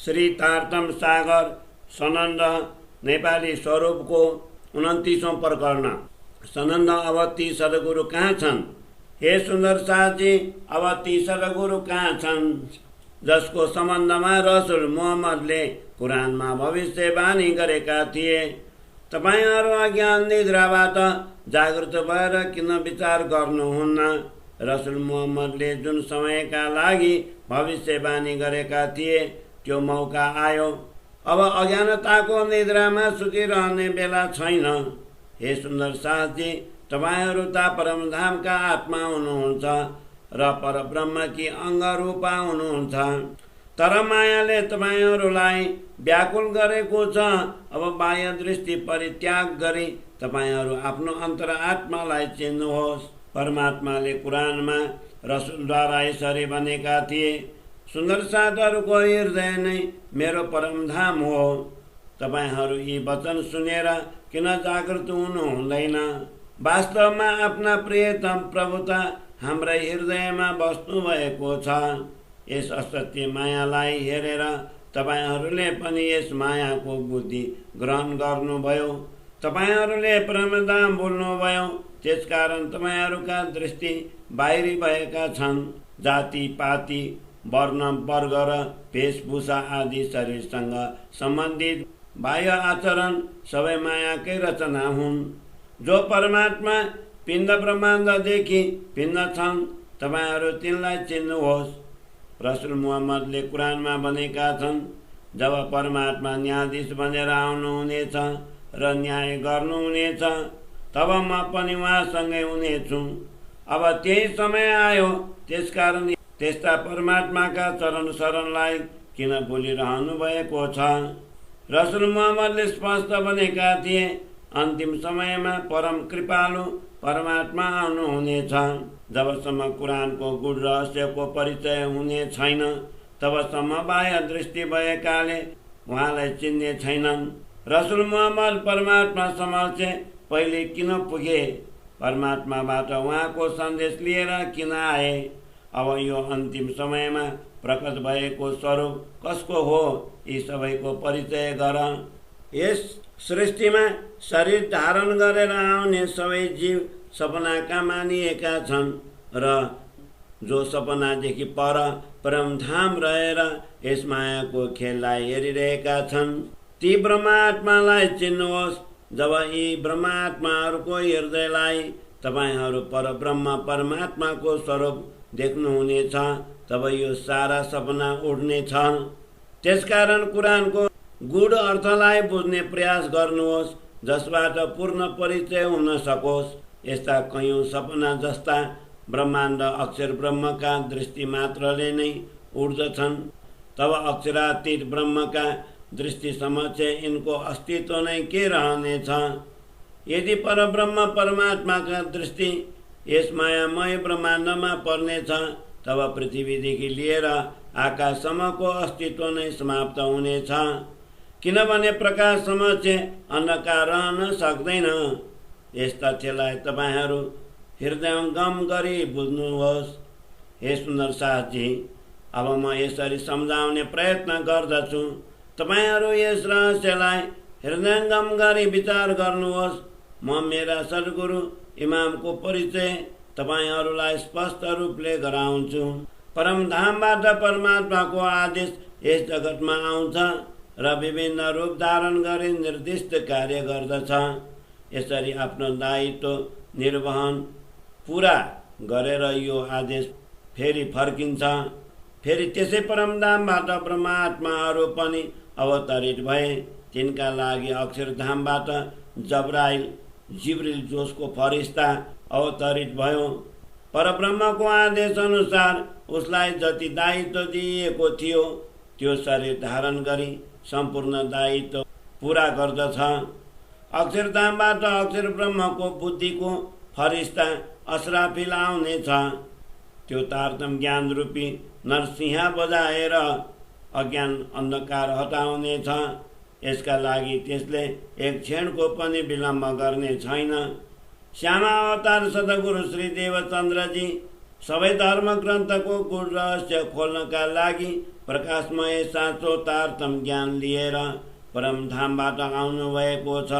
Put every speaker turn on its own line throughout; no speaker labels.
श्री तारतम सागर सनन्द नेपाली स्वरूपको 29औं प्रकरण। सनन्द अब ती सद्गुरु कहाँ छन्? हे सुन्दर साथजी, अब ती सद्गुरु कहाँ छन् जसको सम्बन्धमा रसुल मुहम्मदले कुरानमा भविष्यवाणी गरेका थिए? तपाईहरू अज्ञान निद्राबाट जागृत भएर किन विचार गर्नुहुन्न? रसुल मुहम्मदले जुन समयका लागि भविष्यवाणी गरेका थिए त्यो मौका आयो। अब अज्ञानताको निद्रामा सुतिरहने बेला छैन। हे सुन्दर साथजी, तपाईहरू त परमधामका आत्मा हुनुहुन्छ र परब्रह्मकी अङ्गरूपा हुनुहुन्छ। तर मायाले तपाईहरूलाई व्याकुल गरेको छ। अब बाह्य दृष्टि परित्याग गरी तपाईहरू आफ्नो अन्तरात्मालाई चिन्नुहोस्। परमात्माले कुरानमा रसुलद्वारा यसरी भनेका थिए, सुन्दर साथहरूको हृदय नै मेरो परमधाम हो। तपाईहरू यी वचन सुनेर किन जागृत हुनु हुँदैन? वास्तवमा आफ्ना प्रियतम प्रभुता हाम्रै हृदयमा बस्नु भएको छ। यस असत्य मायालाई हेरेर तपाईहरूले पनि यस मायाको बुद्धि ग्रहण गर्नुभयो। तपाईहरूले परमधाम बोल्नुभयो, त्यसकारण तपाईहरूका दृष्टि बाहिरी भएका छन्। जाति पाति वर्ण वर्ग र वेशभूषा आदि शरीरसँग सम्बन्धित बाह्य आचरण सबै मायाकै रचना हुन्। जो परमात्मा पिण्ड ब्रह्माण्डदेखि भिन्न छन्, तपाईहरू तिनलाई चिन्नुहोस्। रसुल मुहम्मदले कुरानमा भनेका छन्, जब परमात्मा न्यायाधीश बनेर आउनुहुनेछ र न्याय गर्नुहुनेछ तब म पनि उहाँसँगै हुनेछु। अब त्यही समय आयो, त्यसकारण त्यस्ता परमात्माका चरण शरणलाई किन बोलिरहनु भएको छ? रसुल मुहम्मदले स्पष्ट भनेका थिए, अन्तिम समयमा परम कृपालु परमात्मा आउनुहुनेछ। जबसम्म कुरानको गूढ रहस्यको परिचय हुने छैन तबसम्म बाह्य दृष्टि भएकाले उहाँलाई चिन्ने छैनन्। रसुल मुहम्मद परमात्मा समक्ष पहिले किन पुगे? परमात्माबाट उहाँको सन्देश लिएर किन आए? अब यो अन्तिम समयमा प्रकट भएको स्वरूप कसको हो? यी सबैको परिचय गर। यस सृष्टिमा शरीर धारण गरेर आउने सबै जीव सपनाका मानिएका छन् र जो सपनादेखि पर परमधाम रहेर यस मायाको खेललाई हेरिरहेका छन्, ती ब्रह्मात्मालाई चिन्नुहोस्। जब यी ब्रह्मात्माहरूको हृदयलाई तपाईहरू परब्रह्म परमात्माको स्वरूप देख्नुहुनेछ तब यो सारा सपना उड्नेछ। त्यसकारण कुरानको गूढ अर्थलाई बुझ्ने प्रयास गर्नुहोस्, जसबाट पूर्ण परिचय हुन सकोस्। यस्ता कयौं सपना जस्ता ब्रह्माण्ड अक्षर ब्रह्मका दृष्टि मात्रले नै उड्दछन्। तब अक्षरातीत ब्रह्मका दृष्टि समक्ष यिनको अस्तित्व नै के रहनेछ? यदि परब्रह्म परमात्माका दृष्टि यस मायामय ब्रह्माण्डमा पर्नेछ तब पृथ्वीदेखि लिएर आकाशसम्मको अस्तित्व नै समाप्त हुनेछ। किनभने प्रकाश समक्ष अन्धकार रहन सक्दैन। यस तथ्यलाई तपाईहरू हृदयङ्गम गरी बुझ्नुहोस्। हे सुन्दर साथजी, अब म यसरी सम्झाउने प्रयत्न गर्दछु। तपाईहरू यस रहस्यलाई हृदयङ्गम गरी विचार गर्नुहोस्। म मेरा सद्गुरु इमामको परिचय तपाईहरूलाई स्पष्ट रूपले गराउँछु। परमधामबाट परमात्माको आदेश यस जगतमा आउँछ र विभिन्न रूप धारण गरी निर्दिष्ट कार्य गर्दछ। यसरी आफ्नो दायित्व निर्वहन पूरा गरेर यो आदेश फेरि फर्किन्छ। फेरि त्यसै परमधामबाट ब्रह्मात्माहरू पनि अवतरित भए। तिनका लागि अक्षरधामबाट जिब्रिल जोसको फरिस्ता अवतरित भयो। परब्रह्मको आदेश अनुसार उसलाई जति दायित्व दिइएको थियो त्यो शरीर धारण गरी सम्पूर्ण दायित्व पूरा गर्दछ। अक्षरधामबाट अक्षर ब्रह्मको बुद्धिको फरिस्ता असराफिल आउनेछ। त्यो तारतम ज्ञान रूपी नरसिंह बजाएर अज्ञान अन्धकार हटाउनेछ। यसका लागि त्यसले एक क्षणको पनि विलम्ब गर्ने छैन। श्यामा अवतार सद्गुरु श्री देवचन्द्रजी सबै धर्म ग्रन्थको गूढ रहस्य खोल्नका लागि प्रकाशमय साँचो तारतम ज्ञान लिएर परमधामबाट आउनुभएको छ।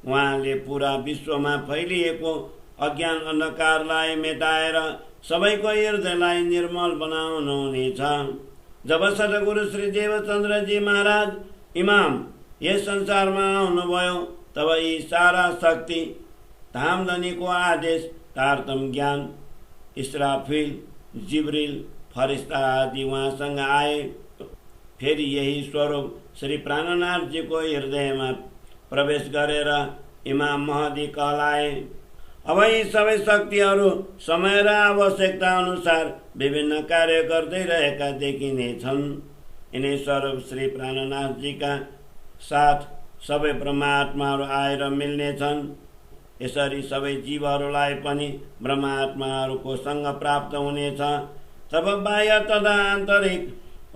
उहाँले पुरा विश्वमा फैलिएको अज्ञान अन्धकारलाई मेटाएर सबैको हृदयलाई निर्मल बनाउनुहुनेछ। जब सद्गुरु श्री देवचन्द्रजी महाराज इमाम यस संसारमा आउनुभयो तब यी सारा शक्ति धामधनीको आदेश तारतम ज्ञान इस्राफिल जिब्रिल फरिस्ता आदि उहाँसँग आए। फेरि यही स्वरूप श्री प्राणनाथजीको हृदयमा प्रवेश गरेर इमाम महदी कहलाए। अब यी सबै शक्तिहरू समय र आवश्यकता अनुसार विभिन्न कार्य गर्दै रहेका देखिनेछन्। यिनै स्वरूप श्री प्राणनाथजीका साथ सबै ब्रह्मात्माहरू आएर मिल्नेछन्। यसरी सबै जीवहरूलाई पनि ब्रह्मात्माहरूको सँग प्राप्त हुनेछ। तब बाह्य तथा आन्तरिक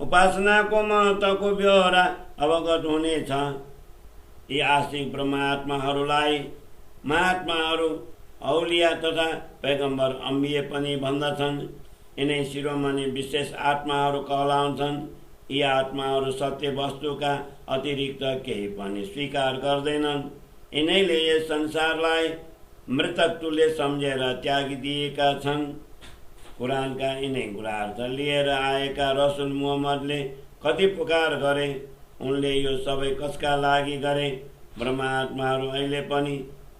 उपासनाको महत्त्वको ब्यहोरा अवगत हुनेछ। यी आस्तिक ब्रह्मात्माहरूलाई महात्माहरू औलिया तथा पैगम्बर अम्बिए पनि भन्दछन्। यिनै शिरोमणि विशेष आत्माहरू कहलाउँछन्। यी आत्माहरू सत्य वस्तुका अतिरिक्त केही पनि स्वीकार गर्दैनन्। यिनैले यस संसारलाई मृतक तुल्य सम्झेर त्यागिदिएका छन्। कुरानका यिनै गुरार्थ लिएर आएका रसुल मुहम्मदले कति पुकार गरे, उनले यो सबै कसका लागि गरे? ब्रह्मात्माहरू अहिले पनि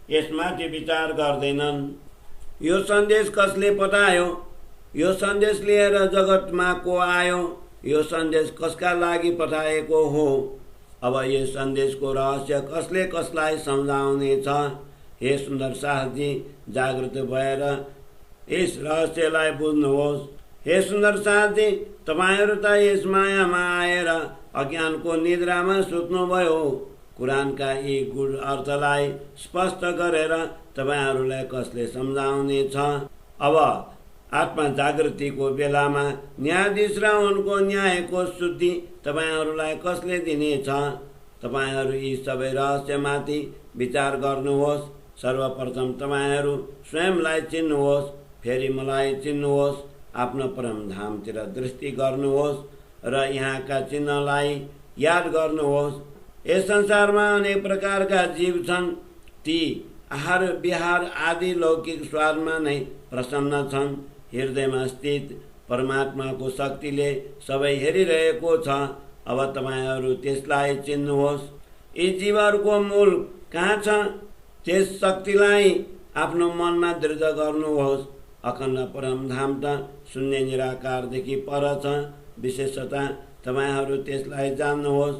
यसमाथि विचार गर्दैनन्। यो सन्देश कसले पठायो? यो सन्देश लिएर जगतमा को आयो? यो सन्देश कसका लागि पठाएको हो? अब यस सन्देशको रहस्य कसले कसलाई सम्झाउने छ? हे सुन्दर साहजी, जागृत भएर यस रहस्यलाई बुझ्नुहोस्। हे सुन्दर साहजी, तपाईहरू त यस मायामा आएर अज्ञानको निद्रामा सुत्नुभयो। कुरानका यी गुण अर्थलाई स्पष्ट गरेर तपाईहरूलाई कसले सम्झाउने छ? अब आत्मा जागृतिको बेलामा न्यायाधीश र उनको न्यायको शुद्धि तपाईहरूलाई कसले दिनेछ? तपाईहरू यी सबै रहस्यमाथि विचार गर्नुहोस्। सर्वप्रथम तपाईहरू स्वयंलाई चिन्नुहोस्, फेरि मलाई चिन्नुहोस्। आफ्नो परमधामतिर दृष्टि गर्नुहोस् र यहाँका चिन्हलाई याद गर्नुहोस्। यस संसारमा अनेक प्रकारका जीव छन्। ती आहार विहार आदि लौकिक स्वादमा नै प्रसन्न छन्। हृदयमा स्थित परमात्माको शक्तिले सबै हेरिरहेको छ। अब तपाईहरू त्यसलाई चिन्नुहोस्। यी जीवहरूको मूल कहाँ छ? त्यस शक्तिलाई आफ्नो मनमा दृढ गर्नुहोस्। अखण्ड परमधाम त शून्य निराकारदेखि पर छ। विशेषतः तपाईहरू त्यसलाई जान्नुहोस्।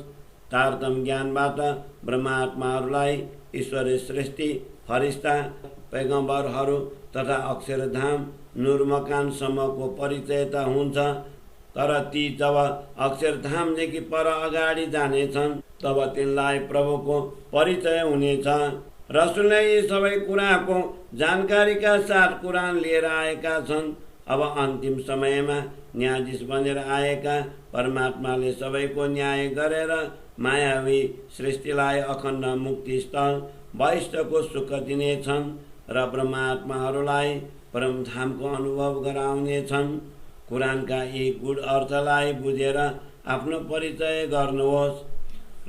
तारतम ज्ञानबाट ब्रह्मात्माहरूलाई ईश्वरीय सृष्टि, फरिस्ता, पैगम्बरहरू तथा अक्षरधाम नूर मकानसम्मको परिचय त हुन्छ। तर ती जब अक्षरधामदेखि पर अगाडि जानेछन् तब तिनलाई प्रभुको परिचय हुनेछ। रसुलले यी सबै कुराको जानकारीका साथ कुरान लिएर आएका छन्। अब अन्तिम समयमा न्यायाधीश बनेर आएका परमात्माले सबैको न्याय गरेर मायावी सृष्टिलाई अखण्ड मुक्ति स्थल वैष्ठको सुख दिनेछन् र ब्रह्मात्माहरूलाई परमधामको अनुभव गराउनेछन्। कुरानका यी गुण अर्थलाई बुझेर आफ्नो परिचय गर्नुहोस्।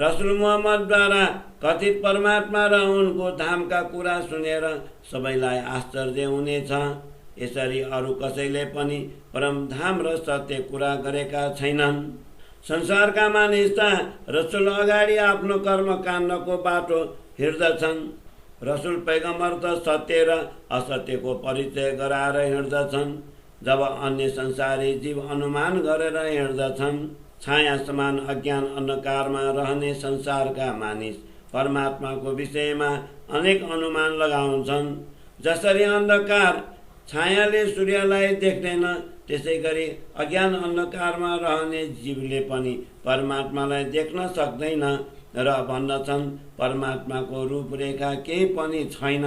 रसुल मुहम्मदद्वारा कथित परमात्मा र उनको धामका कुरा सुनेर सबैलाई आश्चर्य हुनेछ। यसरी अरू कसैले पनि परमधाम र सत्य कुरा गरेका छैनन्। संसारका मानिस त रसुल अगाडि आफ्नो कर्म काण्डको बाटो हिँड्दछन्। रसुल पैगम्बर त सत्य र असत्यको परिचय गराएर हिँड्दछन्। जब अन्य संसारी जीव अनुमान गरेर हिँड्दछन्। छाया समान अज्ञान अन्धकारमा रहने संसारका मानिस परमात्माको विषयमा अनेक अनुमान लगाउँछन्। जसरी अन्धकार छायाले सूर्यलाई देख्दैन, त्यसै गरी अज्ञान अन्धकारमा रहने जीवले पनि परमात्मालाई देख्न सक्दैन र भन्दछन् परमात्माको रूपरेखा केही पनि छैन।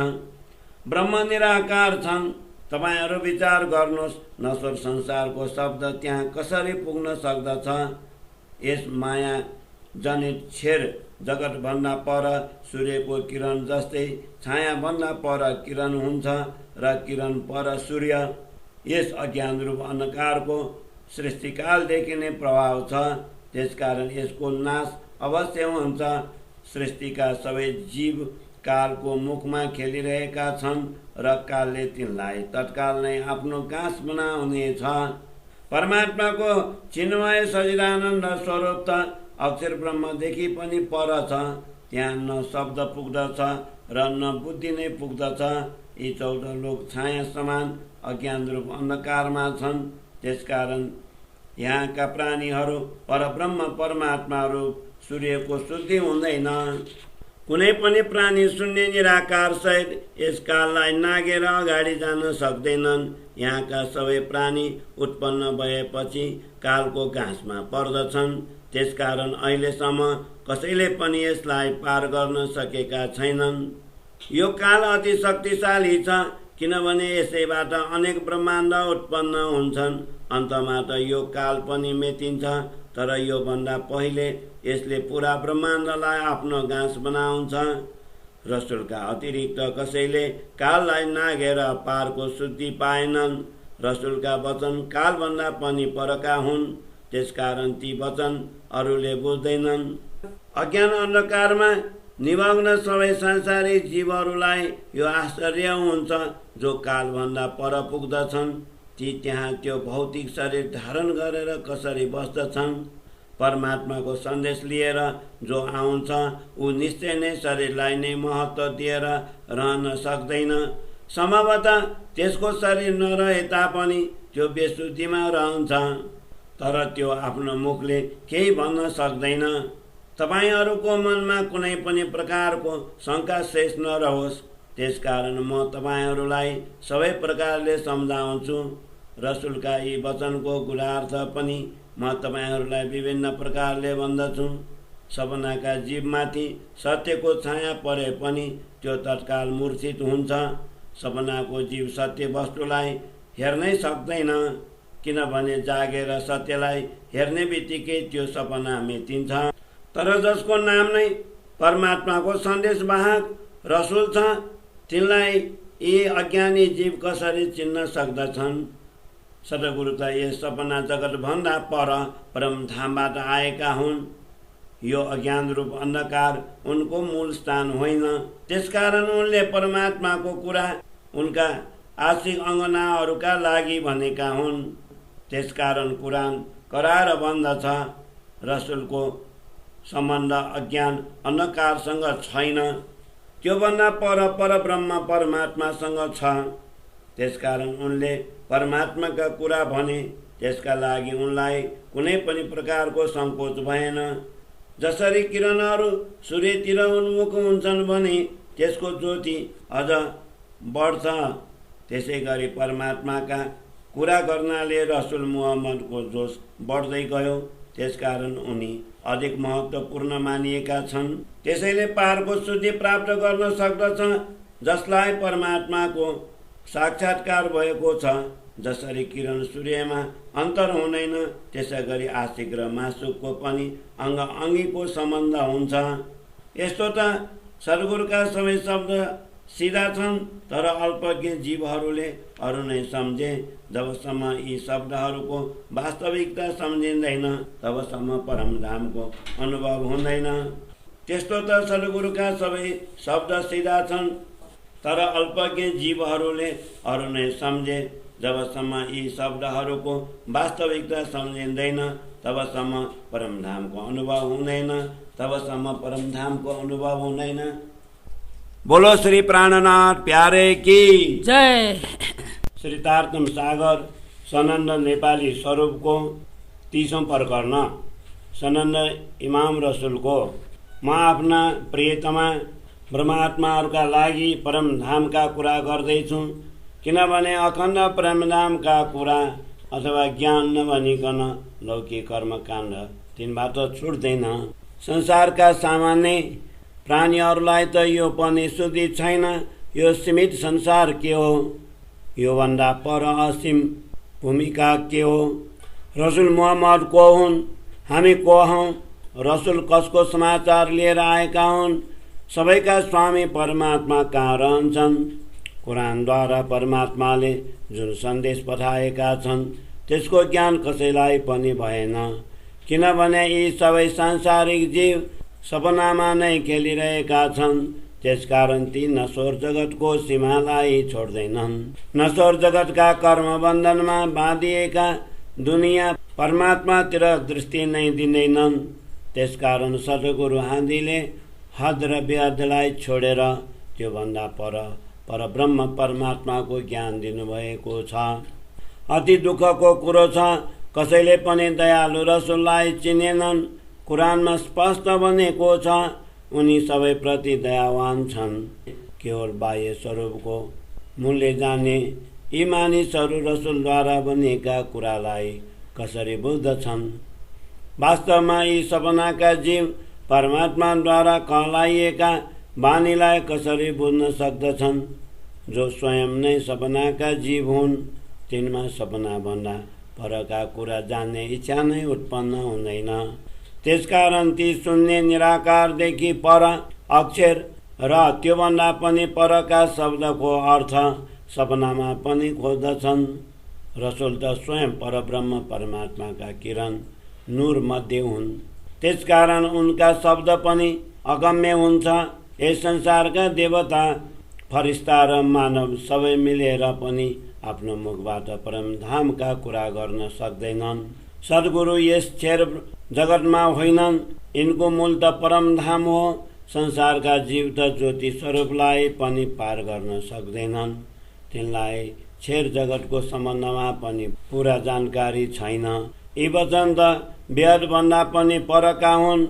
ब्रह्म निराकार छन्। तपाईहरू विचार गर्नुहोस्, नश्वर संसारको शब्द त्यहाँ कसरी पुग्न सक्दछ? यस माया जनित छेर जगतभन्दा पर सूर्यको किरण जस्तै छायाभन्दा पर किरण हुन्छ र किरण पर सूर्य। यस अज्ञान रूप अन्धकारको सृष्टिकालदेखि नै प्रभाव छ, त्यसकारण यसको नाश अवश्य हुन्छ। सृष्टिका सबै जीव कालको मुखमा खेलिरहेका छन् र कालले तिनलाई तत्काल नै आफ्नो गाँस बनाउनेछ। परमात्माको चिन्मय सच्चिदानन्द स्वरूप त अक्षर ब्रह्मदेखि पनि पर छ। त्यहाँ न शब्द पुग्दछ र न बुद्धि नै पुग्दछ। यी 14 लोक छाया समान अज्ञान रूप अन्धकारमा छन्। त्यसकारण यहाँका प्राणीहरू परब्रह्म परमात्मा रूप सूर्यको शुद्धि हुँदैन। कुनै पनि प्राणी शून्य निराकार सहित यस काललाई नागेर अगाडि जान सक्दैनन्। यहाँका सबै प्राणी उत्पन्न भएपछि कालको घाँसमा पर्दछन्। त्यसकारण अहिलेसम्म कसैले पनि यसलाई पार गर्न सकेका छैनन्। यो काल अति शक्तिशाली छ, किनभने यसैबाट अनेक ब्रह्माण्ड उत्पन्न हुन्छन्। अन्तमा त यो काल पनि मेटिन्छ, तर यो भन्दा पहिले यसले पूरा ब्रह्माण्डलाई आफ्नो गाँस बनाउँछ। रसुलका अतिरिक्त कसैले काललाई नागेर पारको शुद्धि पाएनन्। रसुलका वचन कालभन्दा पनि परका हुन्, त्यसकारण ती वचन अरूले बुझ्दैनन्। अज्ञान अन्धकारमा निमग्न सबै संसारी जीवहरूलाई यो आश्चर्य हुन्छ, जो कालभन्दा पर पुग्दछन् ती त्यहाँ त्यो भौतिक शरीर धारण गरेर कसरी बस्दछन्। परमात्माको सन्देश लिएर जो आउँछ ऊ निश्चय नै शरीरलाई नै महत्त्व दिएर रहन सक्दैन। सम्भवतः त्यसको शरीर नरहे तापनि त्यो बेशुद्धिमा रहन्छ, तर त्यो आफ्नो मुखले केही भन्न सक्दैन। तपाईहरूको मनमा कुनै पनि प्रकारको शङ्का शेष नरहोस्, त्यसकारण म तपाईहरूलाई सबै प्रकारले सम्झाउँछु। रसुलका यी वचनको गुणार्थ पनि म तपाईहरूलाई विभिन्न प्रकारले भन्दछु। सपनाका जीवमाथि सत्यको छाया परे पनि त्यो तत्काल मूर्छित हुन्छ। सपनाको जीव सत्य वस्तुलाई हेर्नै सक्दैन, किनभने जागेर सत्यलाई हेर्ने बित्तिकै त्यो सपना मेटिन्छ। तर जसको नाम नै परमात्माको सन्देशवाहक रसुल छ, तिनलाई यी अज्ञानी जीव कसरी चिन्न सक्दछन्। सद्गुरु त यस सपना जगतभन्दा पर परमधामबाट आएका हुन्। यो अज्ञान रूप अन्धकार उनको मूल स्थान होइन। त्यसकारण उनले परमात्माको कुरा उनका आशिक अङ्गनाहरूका लागि भनेका हुन्। त्यसकारण कुरान कराएर भन्दछ, रसुलको सम्बन्ध अज्ञान अन्धकारसँग छैन, त्योभन्दा पर परब्रह्म परमात्मासँग छ। त्यसकारण उनले परमात्माका कुरा भने, त्यसका लागि उनलाई कुनै पनि प्रकारको सङ्कोच भएन। जसरी किरणहरू सूर्यतिर उन्मुख हुन्छन् भने त्यसको ज्योति अझ बढ्छ, त्यसै गरी परमात्माका कुरा गर्नाले रसुल मुहम्मदको जोस बढ्दै गयो। त्यसकारण उनी अधिक महत्त्वपूर्ण मानिएका छन्। त्यसैले पारको शुद्धि प्राप्त गर्न सक्दछ जसलाई परमात्माको साक्षात्कार भएको छ। जसरी किरण सूर्यमा अन्तर हुँदैन, त्यसै गरी आशिक र मासुकको पनि अङ्ग अङ्गीको सम्बन्ध हुन्छ। यस्तो त सद्गुरुका सबै शब्द सिधा छन्, तर अल्पज्ञ जीवहरूले अरू नै सम्झे। जबसम्म यी शब्दहरूको वास्तविकता सम्झिँदैन तबसम्म परमधामको अनुभव हुँदैन। त्यस्तो त सद्गुरुका सबै शब्द सिधा छन्, तर अल्पज्ञ जीवहरूले अरू नै सम्झे। जबसम्म यी शब्दहरूको वास्तविकता सम्झिँदैन तबसम्म परमधामको अनुभव हुँदैन, तबसम्म परमधामको अनुभव हुँदैन। बोलो श्री प्राणनाथ प्यारे की
जय।
श्रीतार्तम सागर सनन्द नेपाली स्वरूपको 30औं प्रकरण सनन्द इमाम रसुलको। म आफ्ना प्रियतमा ब्रह्मात्माहरूका लागि परमधामका कुरा गर्दैछु, किनभने अखण्ड परमधामका कुरा अथवा ज्ञान नभनिकन लौकिक कर्मकाण्ड तिनबाट छुट्दैन। संसारका सामान्य प्राणीहरूलाई त यो पनि शुद्धि छैन। यो सीमित संसार के हो, योभन्दा पर असीम भूमिका के हो। रसुल मुहम्मद को हुन्, हामी को हौँ, रसुल कसको समाचार लिएर आएका हुन्। सबैका स्वामी परमात्मा कहाँ रहन्छन्। कुरानद्वारा परमात्माले जुन सन्देश पठाएका छन् त्यसको ज्ञान कसैलाई पनि भएन, किनभने यी सबै सांसारिक जीव सपनामा नै खेलिरहेका छन्। त्यसकारण ती नश्वर जगतको सीमालाई छोड्दैनन्। नश्वर जगतका कर्मबन्धनमा बाँधिएका दुनियाँ परमात्मातिर दृष्टि नै दिँदैनन्। त्यसकारण सद्गुरु आदिले हद र व्याधलाई छोडेर त्योभन्दा परब्रह्म परमात्माको ज्ञान दिनुभएको छ। अति दुःखको कुरो छ, कसैले पनि दयालु रसुललाई चिनेनन्। कुरानमा स्पष्ट भनेको छ, उनी सबै प्रति दयावान छन्। केवल बाह्य स्वरूपको मूल्य जाने यी मानिसहरू रसुलद्वारा बनेका कुरालाई कसरी बुझ्दछन्? वास्तवमा यी सपनाका जीव परमात्माद्वारा कहलाइएका बानीलाई कसरी बुझ्न सक्दछन्? जो स्वयं नै सपनाका जीव हुन्, तिनमा सपनाभन्दा परका कुरा जान्ने इच्छा नै उत्पन्न हुँदैन। त्यसकारण ती शून्य निराकारदेखि पर अक्षर र त्योभन्दा पनि परका शब्दको अर्थ सपनामा पनि खोज्दछन्। रसुल त स्वयं परब्रह्म परमात्माका किरण नूर मध्ये हुन्। त्यसकारण उनका शब्द पनि अगम्य हुन्छ। यस संसारका देवता, फरिस्ता र मानव सबै मिलेर पनि आफ्नो मुखबाट परमधामका कुरा गर्न सक्दैनन्। सद्गुरु यस क्षेर जगतमा होइनन्, यिनको मूल त परमधाम हो। संसारका जीव त ज्योति स्वरूपलाई पनि पार गर्न सक्दैनन्। तिनलाई क्षेर जगतको सम्बन्धमा पनि पूरा जानकारी छैन। यी वचन त वेदभन्दा पनि परका हुन्।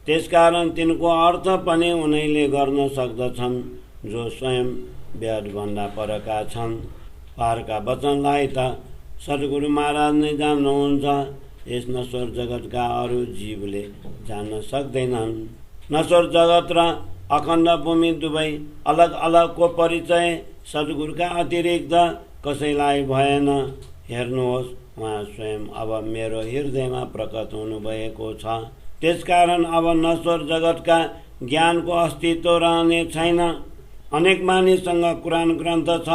त्यसकारण तिनको अर्थ पनि उनीले गर्न सक्दछन् जो स्वयं वेदभन्दा परका छन्। पारका वचनलाई त सद्गुरु महाराज नै जान्नुहुन्छ। यस नश्वर जगतका अरू जीवले जान्न सक्दैनन्। नश्वर जगत र अखण्ड भूमि दुवै अलग अलगको परिचय सद्गुरुका अतिरिक्त कसैलाई भएन। हेर्नुहोस्, उहाँ स्वयं अब मेरो हृदयमा प्रकट हुनुभएको छ। त्यसकारण अब नश्वर जगतका ज्ञानको अस्तित्व रहने छैन। अनेक मानिससँग कुरान ग्रन्थ छ,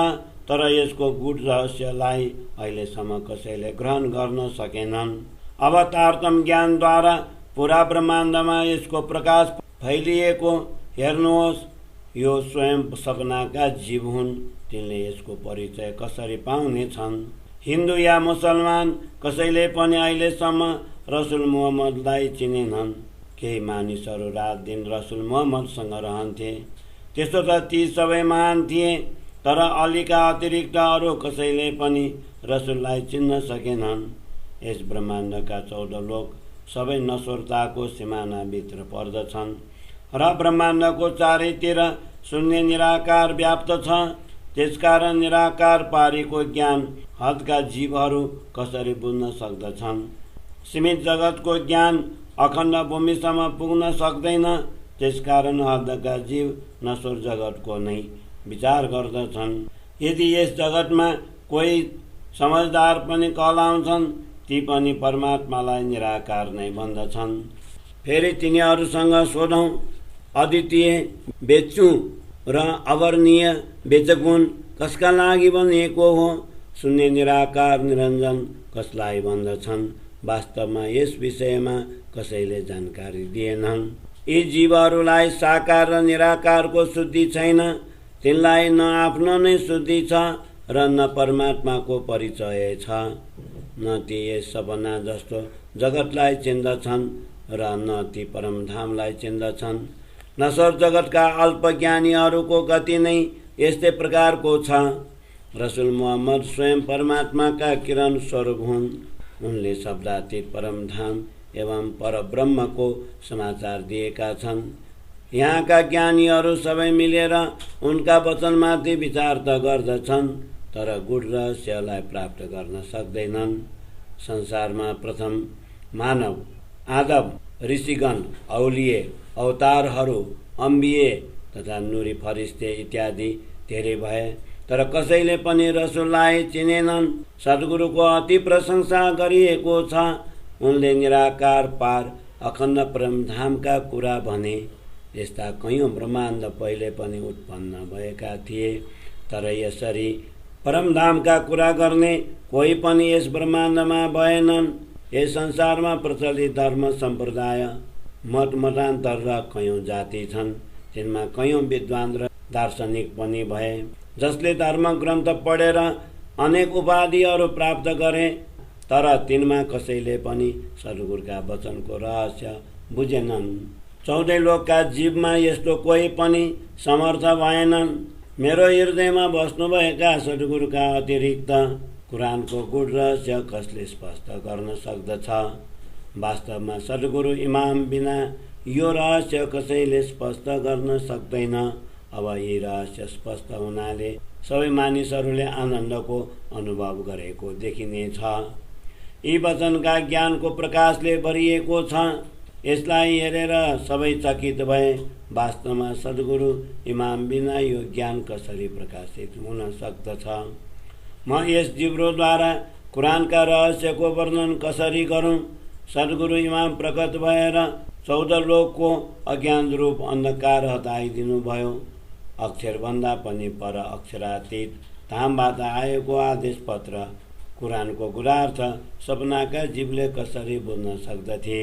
तर यसको गूढ रहस्यलाई अहिलेसम्म कसैले ग्रहण गर्न सकेनन्। अब तारतम ज्ञानद्वारा पुरा ब्रह्माण्डमा यसको प्रकाश फैलिएको हेर्नुहोस्। यो स्वयं सपनाका जीव हुन्। तिनले यसको परिचय कसरी पाउने छन्? हिन्दू या मुसलमान कसैले पनि अहिलेसम्म रसुल मुहम्मदलाई चिनेनन्। केही मानिसहरू रात दिन रसुल मुहम्मदसँग रहन्थे। त्यसो त ती सबै महान थिए, तर अलीका अतिरिक्त अरू कसैले पनि रसुललाई चिन्न सकेनन्। यस ब्रह्माण्डका 14 लोक सबै नश्वरताको सिमानाभित्र पर्दछन् र ब्रह्माण्डको चारैतिर शून्य निराकार व्याप्त छ। त्यसकारण निराकार पारीको ज्ञान हदका जीवहरू कसरी बुझ्न सक्दछन्? सीमित जगतको ज्ञान अखण्ड भूमिसम्म पुग्न सक्दैन। त्यसकारण हदका जीव नश्वर जगतको नै विचार गर्दछन्। यदि यस जगतमा कोही समझदार पनि कहलाउँछन्, ती पनि परमात्मालाई निराकार नै भन्दछन्। फेरि तिनीहरूसँग सोधौं, अद्वितीय, बेच्चु र अवर्णीय बेचगुण कसका लागि बनिएको हो? शून्य निराकार निरञ्जन कसलाई भन्दछन्? वास्तवमा यस विषयमा कसैले जानकारी दिएनन्। यी जीवहरूलाई साकार र निराकारको शुद्धि छैन। तिनलाई न आफ्नो नै शुद्धि छ र न परमात्माको परिचय छ। न ती यस सपना जस्तो जगतलाई चिन्दछन् र न ती परमधामलाई चिन्दछन्। नश्वर जगतका अल्पज्ञानीहरूको गति नै यस्तै प्रकारको छ। रसुल मुहम्मद स्वयं परमात्माका किरण स्वरूप हुन्। उनले शब्दातीत परमधाम एवं परब्रह्मको समाचार दिएका छन्। यहाँका ज्ञानीहरू सबै मिलेर उनका वचनमाथि विचार त गर्दछन्, तर गूढ रहस्यलाई प्राप्त गर्न सक्दैनन्। संसारमा प्रथम मानव, आदम, ऋषिगण, औलिए, अवतारहरू, अम्बिए तथा नूरी फरिस्ते इत्यादि धेरै भए, तर कसैले पनि रसुललाई चिनेनन्। सद्गुरुको अति प्रशंसा गरिएको छ। उनले निराकार पार अखण्ड परमधामका कुरा भने। यस्ता कैयौं ब्रह्माण्ड पहिले पनि उत्पन्न भएका थिए, तर यसरी परमधामका कुरा गर्ने कोही पनि यस ब्रह्माण्डमा भएनन्। यस संसारमा प्रचलित धर्म सम्प्रदाय मत मतान्तर र कयौं जाति छन्। तिनमा कयौं विद्वान र दार्शनिक पनि भए, जसले धर्म ग्रन्थ पढेर अनेक उपाधिहरू प्राप्त गरे, तर तिनमा कसैले पनि सद्गुरुका वचनको रहस्य बुझेनन्। 14 लोकका जीवमा यस्तो कोही पनि समर्थ भएनन्। मेरो हृदयमा बस्नुभएका सद्गुरुका अतिरिक्त कुरानको गूढ रहस्य कसले स्पष्ट गर्न सक्दछ? वास्तवमा सद्गुरु इमाम बिना यो रहस्य कसैले स्पष्ट गर्न सक्दैन। अब यी रहस्य स्पष्ट हुनाले सबै मानिसहरूले आनन्दको अनुभव गरेको देखिनेछ। यी वचनका ज्ञानको प्रकाशले भरिएको छ। यसलाई हेरेर सबै चकित भए। वास्तवमा सद्गुरु इमाम बिना यो ज्ञान कसरी प्रकाशित हुन सक्दछ? म यस जिब्रोद्वारा कुरानका रहस्यको वर्णन कसरी गरौँ? सद्गुरु इमाम प्रकट भएर 14 लोकको अज्ञान रूप अन्धकार हटाइदिनु भयो। अक्षरभन्दा पनि पर अक्षरातीत धामबाट आएको आदेश पत्र कुरानको गुरार्थ सपनाका जीवले कसरी बुझ्न सक्दथे?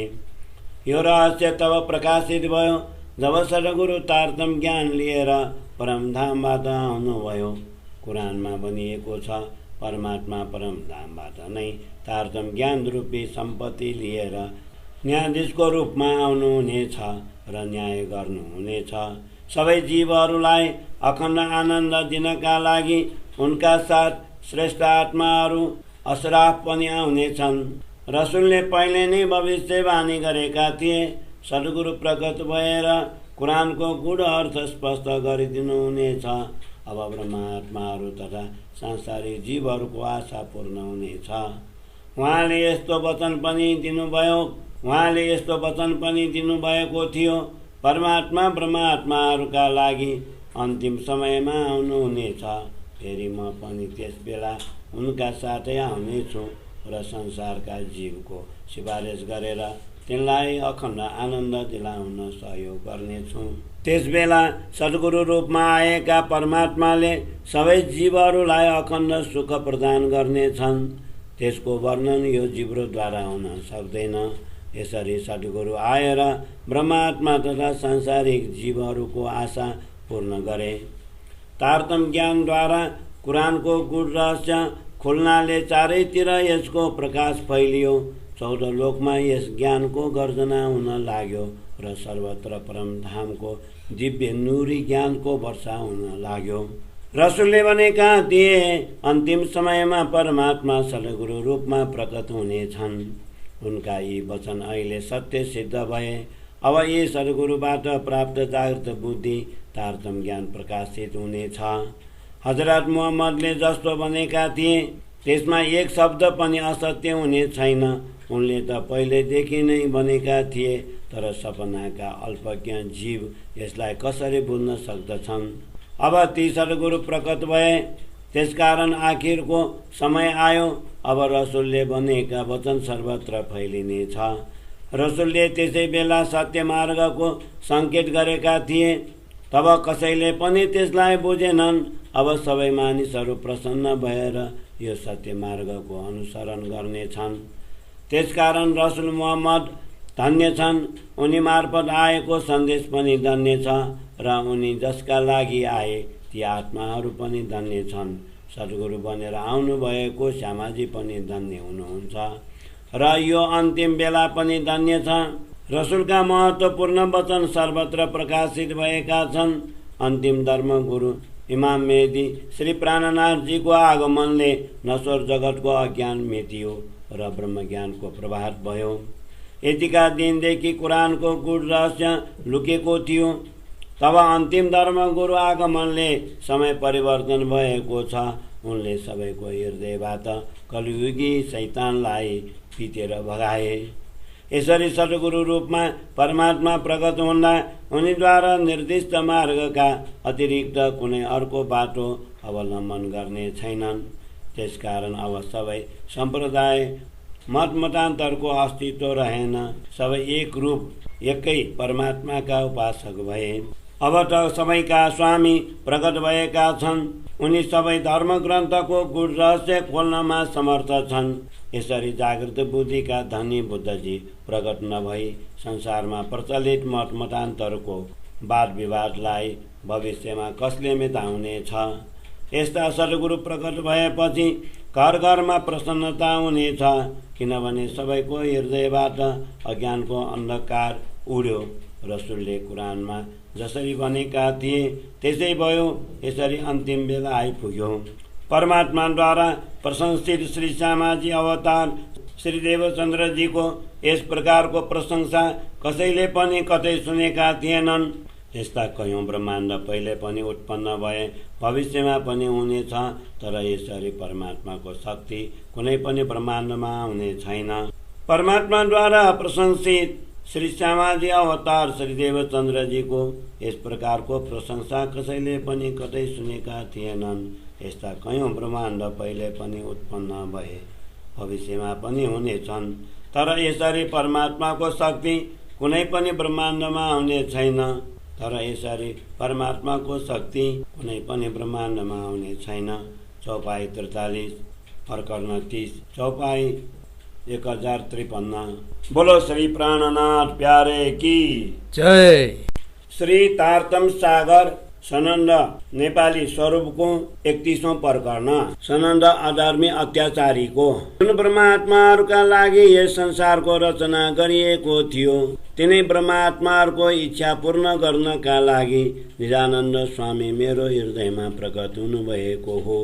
यो रहस्य तब प्रकाशित भयो जब सद्गुरु तारतम ज्ञान लिएर परमधामबाट आउनुभयो। कुरानमा भनिएको छ, परमात्मा परमधामबाट नै तारतम ज्ञान रूपी सम्पत्ति लिएर न्यायाधीशको रूपमा आउनुहुनेछ र न्याय गर्नुहुनेछ। सबै जीवहरूलाई अखण्ड आनन्द दिनका लागि उनका साथ श्रेष्ठ आत्माहरू अशराफ पनि आउनेछन्। रसुलले पहिले नै भविष्यवाणी गरेका थिए। सद्गुरु प्रकट भएर कुरानको गूढ अर्थ स्पष्ट गरिदिनुहुनेछ। अब ब्रह्मात्माहरू तथा सांसारिक जीवहरूको आशा पूर्ण हुनेछ। उहाँले यस्तो वचन पनि दिनुभएको थियो, परमात्मा ब्रह्मात्माहरूका लागि अन्तिम समयमा आउनुहुनेछ। फेरि म पनि त्यस बेला उनका साथै आउनेछु र संसारका जीवको सिफारिस गरेर तिनलाई अखण्ड आनन्द दिलाउन सहयोग गर्नेछु। त्यसबेला सद्गुरु रूपमा आएका परमात्माले सबै जीवहरूलाई अखण्ड सुख प्रदान गर्नेछन्। त्यसको वर्णन यो जिब्रोद्वारा हुन सक्दैन। यसरी सद्गुरु आएर ब्रह्मात्मा तथा सांसारिक जीवहरूको आशा पूर्ण गरे। तारतम ज्ञानद्वारा कुरानको गूढ रहस्य खुल्नाले चारैतिर यसको प्रकाश फैलियो। 14 लोकमा यस ज्ञानको गर्जना हुन लाग्यो र सर्वत्र परमधामको दिव्य नूरी ज्ञानको वर्षा हुन लाग्यो। रसुलले भनेका थिए, अन्तिम समयमा परमात्मा सद्गुरु रूपमा प्रकट हुनेछन्। उनका यी वचन अहिले सत्य सिद्ध भए। अब यी सद्गुरुबाट प्राप्त जागृत बुद्धि तारतम ज्ञान प्रकाशित हुनेछ। हजरत मुहम्मदले जस्तो भनेका थिए त्यसमा एक शब्द पनि असत्य हुने छैन। उनले त पहिलेदेखि नै भनेका थिए, तर सपनाका अल्पज्ञ जीव यसलाई कसरी बुझ्न सक्दछन्? अब ती सद्गुरु प्रकट भए, त्यसकारण आखिरको समय आयो। अब रसुलले भनेका वचन सर्वत्र फैलिनेछ। रसुलले त्यसै बेला सत्य मार्गको सङ्केत गरेका थिए, तब कसैले पनि त्यसलाई बुझेनन्। अब सबै मानिसहरू प्रसन्न भएर यो सत्य मार्गको अनुसरण गर्नेछन्। त्यसकारण रसुल मुहम्मद धन्य छन्। उनी मार्फत आएको सन्देश पनि धन्य छ र उनी जसका लागि आए ती आत्माहरू पनि धन्य छन्। सद्गुरु बनेर आउनुभएको श्यामाजी पनि धन्य हुनुहुन्छ र यो अन्तिम बेला पनि धन्य छ। रसुलका महत्त्वपूर्ण वचन सर्वत्र प्रकाशित भएका छन्। अन्तिम धर्मगुरु इमाम मेहदी श्री प्राणनाथजीको आगमनले नश्वर जगतको अज्ञान मेटियो र ब्रह्मज्ञानको प्रभात भयो। यतिका दिनदेखि कुरानको गूढ रहस्य लुकेको थियो। तब अन्तिम धर्मगुरु आगमनले समय परिवर्तन भएको छ। उनले सबैको हृदयबाट कलियुगी शैतानलाई पिटेर भगाए। यसरी सद्गुरु रूपमा परमात्मा प्रकट हुँदा उनीद्वारा निर्दिष्ट मार्गका अतिरिक्त कुनै अर्को बाटो अवलम्बन गर्ने छैनन्। त्यसकारण अब सबै सम्प्रदाय मत मतान्तरको अस्तित्व रहेन। सबै एक रूप एकै परमात्माका उपासक भए। अब त सबैका स्वामी प्रकट भएका छन्। उनी सबै धर्मग्रन्थको गूढ रहस्य खोल्नमा समर्थ छन्। यसरी जागृत बुद्धिका धनी बुद्धजी प्रकट नभई संसारमा प्रचलित मतमतान्तरको वाद विवादलाई भविष्यमा कसले मेटाउनेछ? यस्ता सद्गुरु प्रकट भएपछि घर घरमा प्रसन्नता हुनेछ, किनभने सबैको हृदयबाट अज्ञानको अन्धकार उड्यो। रसुलले कुरानमा जसरी भनेका थिए त्यसै भयो। यसरी अन्तिम बेला आइपुग्यो। परमात्माद्वारा प्रशंसित श्री श्यामाजी अवतार श्री देवचन्द्रजीको यस प्रकारको प्रशंसा कसैले पनि कतै सुनेका थिएनन्। यस्ता कयौं ब्रह्माण्ड पहिले पनि उत्पन्न भए, भविष्यमा पनि हुनेछ, तर यसरी परमात्माको शक्ति कुनै पनि ब्रह्माण्डमा हुने छैन। परमात्माद्वारा प्रशंसित श्री श्यामाजी अवतार श्री देवचन्द्रजीको यस प्रकारको प्रशंसा कसैले पनि कतै सुनेका थिएनन्। यस्ता कयौं ब्रह्माण्ड पहिले पनि उत्पन्न भए, भविष्यमा पनि हुनेछन्, तर यसरी परमात्माको शक्ति कुनै पनि ब्रह्माण्डमा हुने छैन। तर यसरी परमात्माको शक्ति कुनै पनि ब्रह्माण्डमा हुने छैन। चौपाई 43 प्रकरण 30 चौपाई 1053। बोलो श्री प्राणनाथ प्यारे की
जय।
श्री तारतम सागर सनन्द नेपाली स्वरूपको 31औं प्रकरण। सनन्द अधर्मी अत्याचारीको। जुन ब्रह्मात्माहरूका लागि यस संसारको रचना गरिएको थियो, तिनै ब्रह्मात्माहरूको इच्छा पूर्ण गर्नका लागि निजानन्द स्वामी मेरो हृदयमा प्रकट हुनुभएको हो।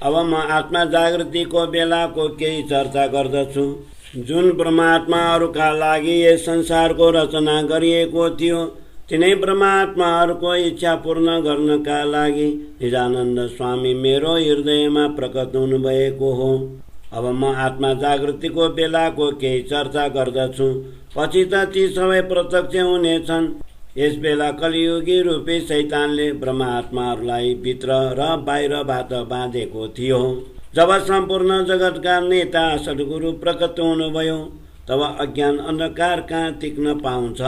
अब म आत्मा जागृतिको बेलाको केही चर्चा गर्दछु। जुन ब्रह्मात्माहरूका लागि यस संसारको रचना गरिएको थियो, तिनै ब्रह्मात्माहरूको इच्छा पूर्ण गर्नका लागि निजानन्द स्वामी मेरो हृदयमा प्रकट हुनुभएको हो। अब म आत्मा जागृतिको बेलाको केही चर्चा गर्दछु। पछि त ती सबै प्रत्यक्ष हुनेछन्। यस बेला कलियुगी रूपी शैतानले ब्रह्मात्माहरूलाई भित्र र बाहिरबाट बाँधेको थियो। जब सम्पूर्ण जगतका नेता सद्गुरु प्रकट हुनुभयो, तब अज्ञान अन्धकार कहाँ टिक्न पाउँछ?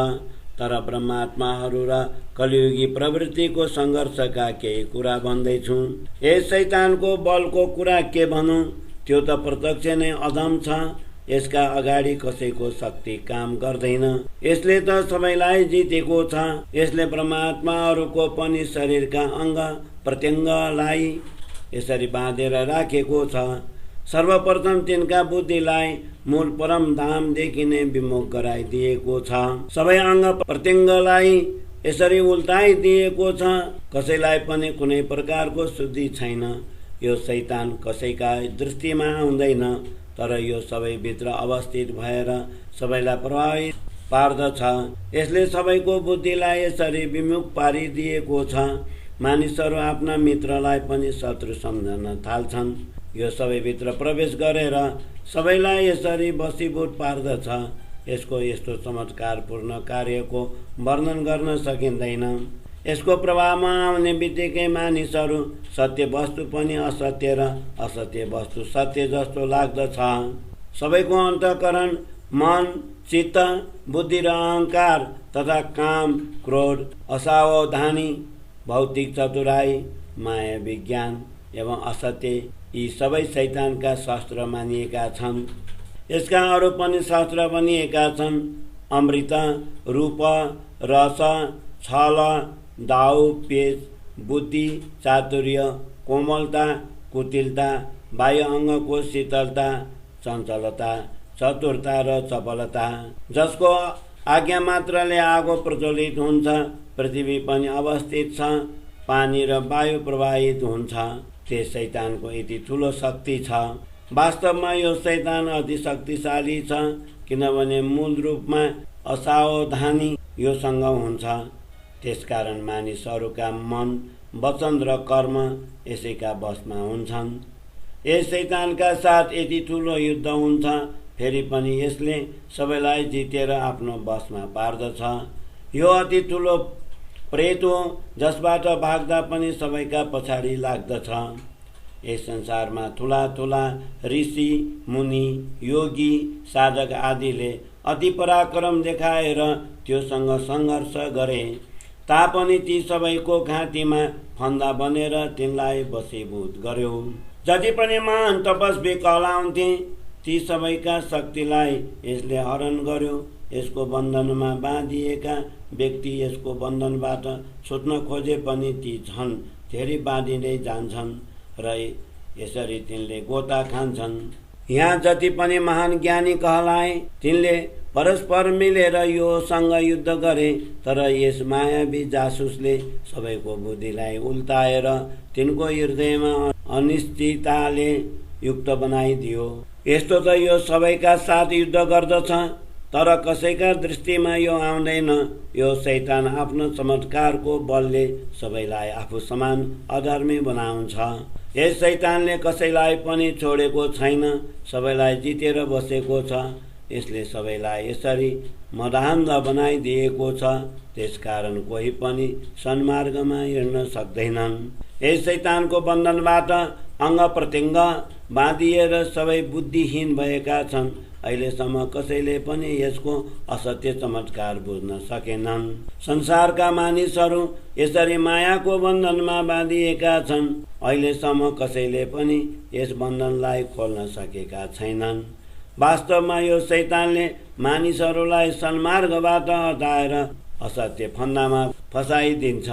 तर ब्रह्मात्माहरू र कलियुगी प्रवृत्तिको सङ्घर्षका केही कुरा भन्दैछु। यस शैतानको बलको कुरा के भनौँ? त्यो त प्रत्यक्ष नै अधम छ। यसका अगाडि कसैको शक्ति काम गर्दैन। यसले त सबैलाई जितेको छ। यसले ब्रह्मात्माहरूको पनि शरीरका अङ्ग प्रत्यङ्गलाई यसरी बाँधेर राखेको छ। सर्वप्रथम तिनका बुद्धिलाई मूल परम धामदेखि नै विमुख गराइदिएको छ। सबै अङ्ग प्रत्यङ्गलाई यसरी उल्टाइदिएको छ। कसैलाई पनि कुनै प्रकारको शुद्धि छैन। यो शैतान कसैका दृष्टिमा हुँदैन, तर यो सबैभित्र अवस्थित भएर सबैलाई प्रभावित पार्दछ। यसले सबैको बुद्धिलाई यसरी विमुख पारिदिएको छ। मानिसहरू आफ्ना मित्रलाई पनि शत्रु सम्झन थाल्छन्। यो सबैभित्र प्रवेश गरेर सबैलाई यसरी वशीभूत पार्दछ। यसको यस्तो चमत्कारपूर्ण कार्यको वर्णन गर्न सकिँदैन। यसको प्रभावमा आउने बित्तिकै मानिसहरू सत्य वस्तु पनि असत्य र असत्य वस्तु सत्य जस्तो लाग्दछ। सबैको अन्तःकरण, मन, चित्त, बुद्धि र अहङ्कार तथा काम, क्रोध, असावधानी, भौतिक चतुराई, माया, विज्ञान एवं असत्य यी सबै शैतानका शास्त्र मानिएका छन्। यसका अरू पनि शास्त्र बनिएका छन्। अमृत, रूप, रस, छल, दाउ, पेच, बुद्धि, चातुर्य, कोमलता, कुटिलता, बाह्य अङ्गको शीतलता, चञ्चलता, चतुरता र चपलता, जसको आज्ञा मात्रले आगो प्रज्वलित हुन्छ, पृथ्वी पनि अवस्थित छ, पानी र वायु प्रवाहित हुन्छ। त्यस शैतानको यति ठुलो शक्ति छ। वास्तवमा यो शैतान अति शक्तिशाली छ, किनभने मूल रूपमा असावधानी योसँग हुन्छ। त्यसकारण मानिसहरूका मन, वचन र कर्म यसैका वशमा हुन्छन्। यस शैतानका साथ यति ठुलो युद्ध हुन्छ, फेरि पनि यसले सबैलाई जितेर आफ्नो वशमा पार्दछ। यो अति ठुलो प्रेत हो, जसबाट भाग्दा पनि सबैका पछाडि लाग्दछ। यस संसारमा ठुला ठुला ऋषि, मुनि, योगी, साधक आदिले अति पराक्रम देखाएर त्योसँग सङ्घर्ष गरे। तापनि ती सबैको घाँटीमा फन्दा बनेर तिनलाई बसीभूत गर्यो। जति पनि महान तपस्वी कहलाउँथे ती सबैका शक्तिलाई यसले हरण गर्यो। यसको बन्धनमा बाँधिएका व्यक्ति यसको बन्धनबाट छुट्न खोजे पनि ती झन् धेरै बाँधिँदै जान्छन् र यसरी तिनले गोता खान्छन्। यहाँ जति पनि महान ज्ञानी कहलाए तिनले परस्पर मिलेर योसँग युद्ध गरे, तर यस मायावी जासुसले सबैको बुद्धिलाई उल्टाएर तिनको हृदयमा अनिश्चितताले युक्त बनाइदियो। यस्तो त यो सबैका साथ युद्ध गर्दछ, तर कसैका दृष्टिमा यो आउँदैन। यो शैतान आफ्नो चमत्कारको बलले सबैलाई आफू समान अधर्मी बनाउँछ। यस शैतानले कसैलाई पनि छोडेको छैन, सबैलाई जितेर बसेको छ। यसले सबैलाई यसरी मदान्ध बनाइदिएको छ, त्यसकारण कोही पनि सन्मार्गमा हिँड्न सक्दैनन्। यस शैतानको बन्धनबाट अङ्ग प्रत्यङ्ग बाँधिएर सबै बुद्धिहीन भएका छन्। अहिलेसम्म कसैले पनि यसको असत्य चमत्कार बुझ्न सकेनन्। संसारका मानिसहरू यसरी मायाको बन्धनमा बाँधिएका छन्। अहिलेसम्म कसैले पनि यस बन्धनलाई खोल्न सकेका छैनन्। वास्तवमा यो शैतानले मानिसहरूलाई सन्मार्गबाट हटाएर असत्य फन्दामा फसाइदिन्छ।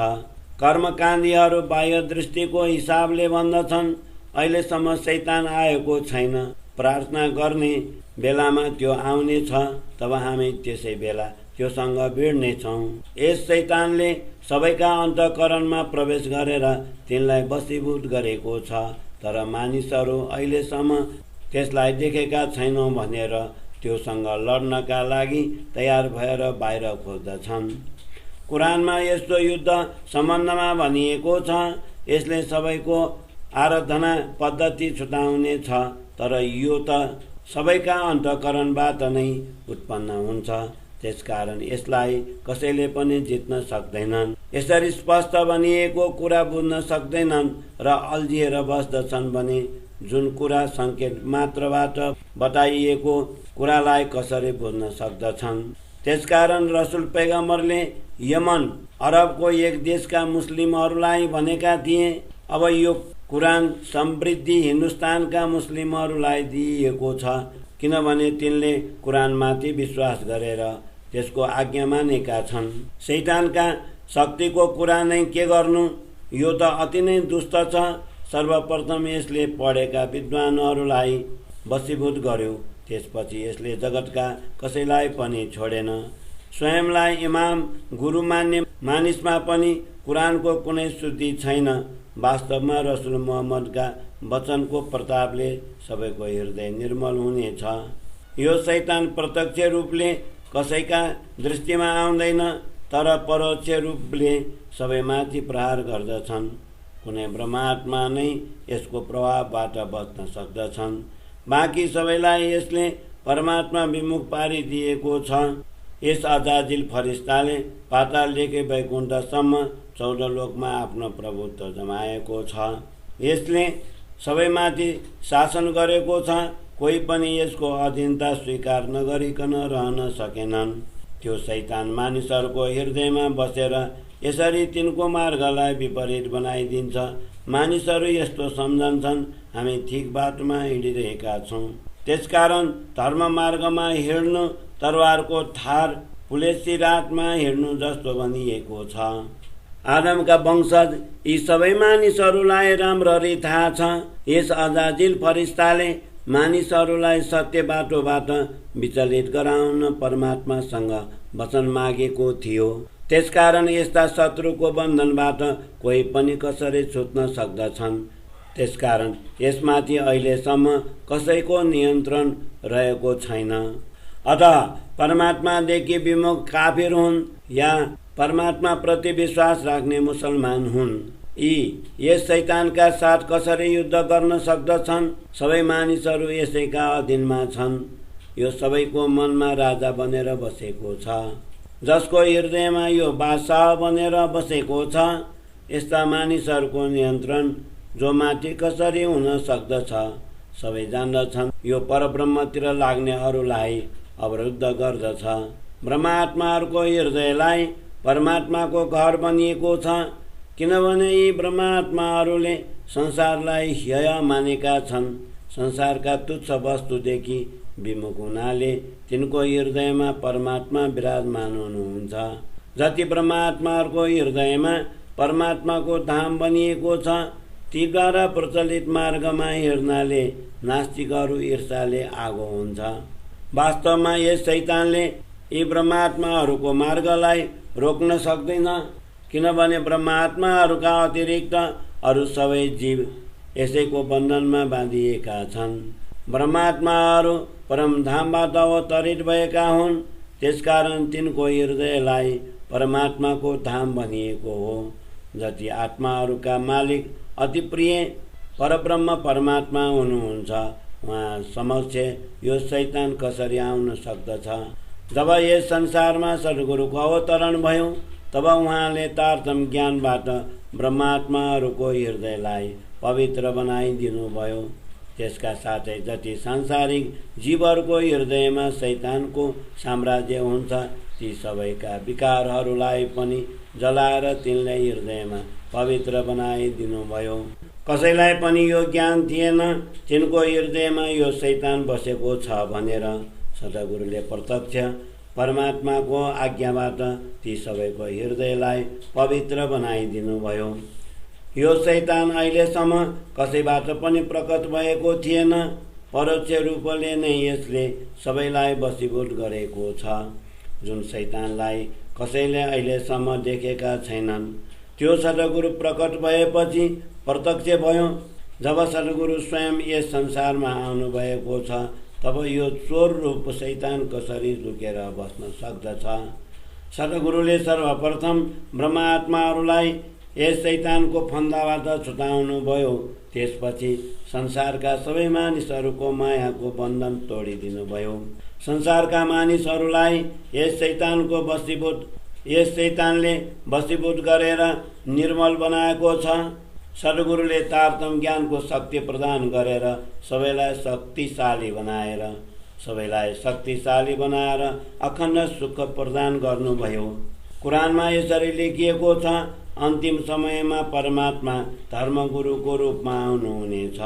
कर्मकाण्डीहरू बाह्य दृष्टिको हिसाबले भन्दछन् अहिलेसम्म शैतान आएको छैन। प्रार्थना गर्ने बेलामा त्यो आउने छ, तब हामी त्यसै बेला त्योसँग भिड्नेछौँ। यस शैतानले सबैका अन्तःकरणमा प्रवेश गरेर तिनलाई बसीभूत गरेको छ, तर मानिसहरू अहिलेसम्म त्यसलाई देखेका छैनौँ भनेर त्योसँग लड्नका लागि तयार भएर बाहिर खोज्दछन्। कुरानमा यस्तो युद्ध सम्बन्धमा भनिएको छ, यसले सबैको आराधना पद्धति छुटाउने छ, तर यो त सबैका अन्तःकरणबाट नै उत्पन्न हुन्छ। त्यसकारण यसलाई कसैले पनि जित्न सक्दैनन्। यसरी स्पष्ट भनिएको कुरा बुझ्न सक्दैनन् र अल्झिएर बस्दछन् भने जुन कुरा सङ्केत मात्रबाट बताइएको कुरालाई कसरी बुझ्न सक्दछन्। त्यसकारण रसुल पैगम्बरले यमन अरबको एक देशका मुस्लिमहरूलाई भनेका थिए, अब यो कुरान समृद्धि हिन्दुस्तानका मुस्लिमहरूलाई दिइएको छ, किनभने तिनले कुरानमाथि विश्वास गरेर त्यसको आज्ञा मानेका छन्। शैतानका शक्तिको कुरा नै के गर्नु, यो त अति नै दुष्ट छ। सर्वप्रथम यसले पढेका विद्वानहरूलाई वशीभूत गर्यो, त्यसपछि यसले जगतका कसैलाई पनि छोडेन। स्वयंलाई इमाम गुरु मान्ने मानिसमा पनि कुरानको कुनै शुद्धि छैन। वास्तवमा रसुल मुहम्मदका वचनको प्रतापले सबैको हृदय निर्मल हुनेछ। यो शैतान प्रत्यक्ष रूपले कसैका दृष्टिमा आउँदैन, तर परोक्ष रूपले सबैमाथि प्रहार गर्दछन्। कुनै ब्रह्मात्मा नै यसको प्रभावबाट बच्न सक्दछन्। बाँकी सबैलाई यसले परमात्मा विमुख पारिदिएको छ। यस अजाजिल फरिस्ताले पातालदेखि वैकुण्ठसम्म 14 लोकमा आफ्नो प्रभुत्व जमाएको छ। यसले सबैमाथि शासन गरेको छ। कोही पनि यसको अधीनता स्वीकार नगरिकन रहन सकेनन्। त्यो शैतान मानिसहरूको हृदयमा बसेर यसरी तिनको मार्गलाई विपरीत बनाइदिन्छ। मानिसहरू यस्तो सम्झन्छन् हामी ठिक बाटोमा हिँडिरहेका छौँ, त्यसकारण धर्म मार्गमा हिँड्नु तरवारको थार पुलेसी रातमा हिँड्नु जस्तो भनिएको छ। आदमका वंशज यी सबै मानिसहरूलाई राम्ररी थाहा छ। यस अजाजिल फरिस्ताले मानिसहरूलाई सत्य बाटोबाट विचलित गराउन परमात्मासँग वचन मागेको थियो। त्यसकारण यस्ता शत्रुको बन्धनबाट कोही पनि कसरी छुट्न सक्दछन्। त्यसकारण यसमाथि अहिलेसम्म कसैको नियन्त्रण रहेको छैन। अतः परमात्मादेखि विमुख काफिर हुन् या परमात्मा प्रति विश्वास राख्ने मुसलमान हुन्, यस शैतानका साथ कसरी युद्ध गर्न सक्दछन्। सबै मानिसहरू यसैका अधीनमा छन्। यो सबैको मनमा राजा बनेर बसेको छ, जसको हृदयमा यो बादशाह बनेर बसेको छ। यस्ता मानिसहरूको नियन्त्रण जो माथि कसरी हुन सक्दछ, सबै जान्दछन्। यो परब्रह्मतिर लाग्नेहरूलाई अवरुद्ध गर्दछ। ब्रह्मात्माहरूको हृदयलाई परमात्माको घर बनिएको छ। किनभने यी ब्रह्मात्माहरूले संसारलाई हेय मानेका छन्। संसारका तुच्छ वस्तुदेखि विमुख हुनाले तिनको हृदयमा परमात्मा विराजमान हुनुहुन्छ। जति ब्रह्मात्माहरूको हृदयमा परमात्माको धाम बनिएको छ, तीद्वारा प्रचलित मार्गमा हिँड्नाले नास्तिकहरू ईर्ष्याले आगो हुन्छ। वास्तवमा यस शैतानले यी ब्रह्मात्माहरूको मार्गलाई रोक्न सक्दैन, किनभने ब्रह्मात्माहरूका अतिरिक्त अरू सबै जीव यसैको बन्धनमा बाँधिएका छन्। ब्रह्मात्माहरू परमधामबाट अवतरित भएका हुन्, त्यसकारण तिनको हृदयलाई परमात्माको धाम बनिएको हो। जति आत्माहरूका मालिक अति प्रिय परब्रह्म परमात्मा हुनुहुन्छ, उहाँ समक्ष यो शैतान कसरी आउन सक्दछ? जब यस संसारमा सद्गुरुको अवतरण भयो, तब उहाँले तारतम ज्ञानबाट ब्रह्मात्माहरूको हृदयलाई पवित्र बनाइदिनु भयो। त्यसका साथै जति सांसारिक जीवहरूको हृदयमा शैतानको साम्राज्य हुन्छ, ती सबैका विकारहरूलाई पनि जलाएर तिनलाई हृदयमा पवित्र बनाइदिनु भयो। कसैलाई पनि यो ज्ञान थिएन तिनको हृदयमा यो शैतान बसेको छ भनेर। सद्गुरुले प्रत्यक्ष परमात्माको आज्ञाबाट ती सबैको हृदयलाई पवित्र बनाइदिनु भयो। यो शैतान अहिलेसम्म कसैबाट पनि प्रकट भएको थिएन। परोक्ष रूपले नै यसले सबैलाई वशीभूत गरेको छ। जुन शैतानलाई कसैले अहिलेसम्म देखेका छैनन्, त्यो सद्गुरु प्रकट भएपछि प्रत्यक्ष भयो। जब सद्गुरु स्वयं यस संसारमा आउनुभएको छ, तब यो चोर रूप शैतान कसरी लुकेर बस्न सक्दछ? सद्गुरुले सर्वप्रथम ब्रह्मात्माहरूलाई यस शैतानको फन्दाबाट छुटाउनु भयो। त्यसपछि संसारका सबै मानिसहरूको मायाको बन्धन तोडिदिनु भयो। संसारका मानिसहरूलाई यस शैतानले वशीभूत गरेर निर्मल बनाएको छ। सद्गुरुले तारतम ज्ञानको शक्ति प्रदान गरेर सबैलाई शक्तिशाली बनाएर अखण्ड सुख प्रदान गर्नुभयो। कुरानमा यसरी लेखिएको छ, अन्तिम समयमा परमात्मा धर्मगुरुको रूपमा आउनुहुनेछ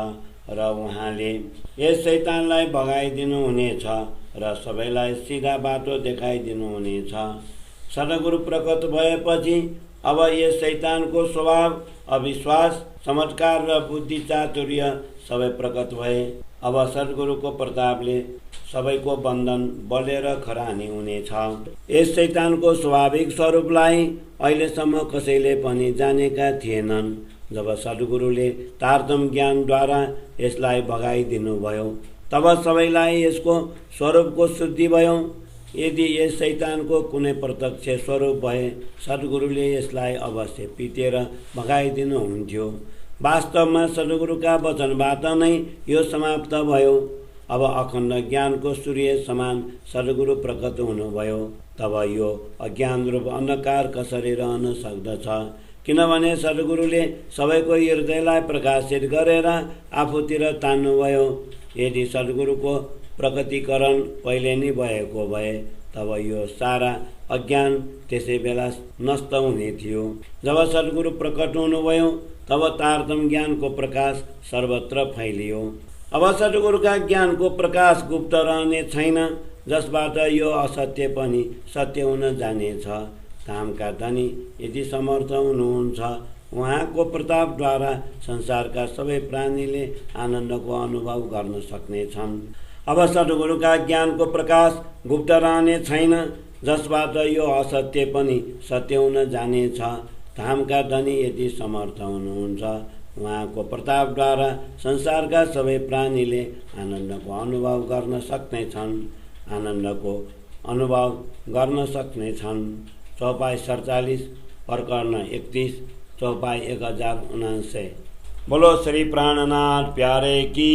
र उहाँले यस शैतानलाई भगाइदिनुहुनेछ र सबैलाई सिधा बाटो देखाइदिनुहुनेछ। सद्गुरु प्रकट भएपछि अब यस शैतानको स्वभाव, अविश्वास, चमत्कार र बुद्धि चातुर्य सबै प्रकट भए। अब सद्गुरुको प्रतापले सबैको बन्धन बलेर खरानी हुनेछ। यस शैतानको स्वाभाविक स्वरूपलाई अहिलेसम्म कसैले पनि जानेका थिएनन्। जब सद्गुरुले तारतम ज्ञानद्वारा यसलाई भगाइदिनु भयो, तब सबैलाई यसको स्वरूपको शुद्धि भयो। यदि यस शैतानको कुनै प्रत्यक्ष स्वरूप भए, सद्गुरुले यसलाई अवश्य पिटेर भगाइदिनुहुन्थ्यो। वास्तवमा सद्गुरुका वचनबाट नै यो समाप्त भयो। अब अखण्ड ज्ञानको सूर्य समान सद्गुरु प्रकट हुनुभयो। तब यो अज्ञान रूप अन्धकार कसरी रहन सक्दछ? किनभने सद्गुरुले सबैको हृदयलाई प्रकाशित गरेर आफूतिर तान्नुभयो। यदि सद्गुरुको प्रकटीकरण पहिले नै भएको भए, तब यो सारा अज्ञान त्यसै बेला नष्ट हुने थियो। जब सद्गुरु प्रकट हुनुभयो, तब तारतम ज्ञानको प्रकाश सर्वत्र फैलियो। अब सद्गुरुका ज्ञानको प्रकाश गुप्त रहने छैन, जसबाट यो असत्य पनि सत्य हुन जानेछ। धामका धनी यदि समर्थ हुनुहुन्छ, उहाँको प्रतापद्वारा संसारका सबै प्राणीले आनन्दको अनुभव गर्न सक्नेछन्। अब सद्गुरुका ज्ञानको प्रकाश गुप्त रहने छैन, जसबाट यो असत्य पनि सत्य हुन जानेछ। धामका धनी यदि समर्थ हुनुहुन्छ, उहाँको प्रतापद्वारा संसारका सबै प्राणीले आनन्दको अनुभव गर्न सक्नेछन्। चौपाई 47 प्रकरण 31 चौपाई 1079। बोलो श्री प्राणनाथ प्यारे की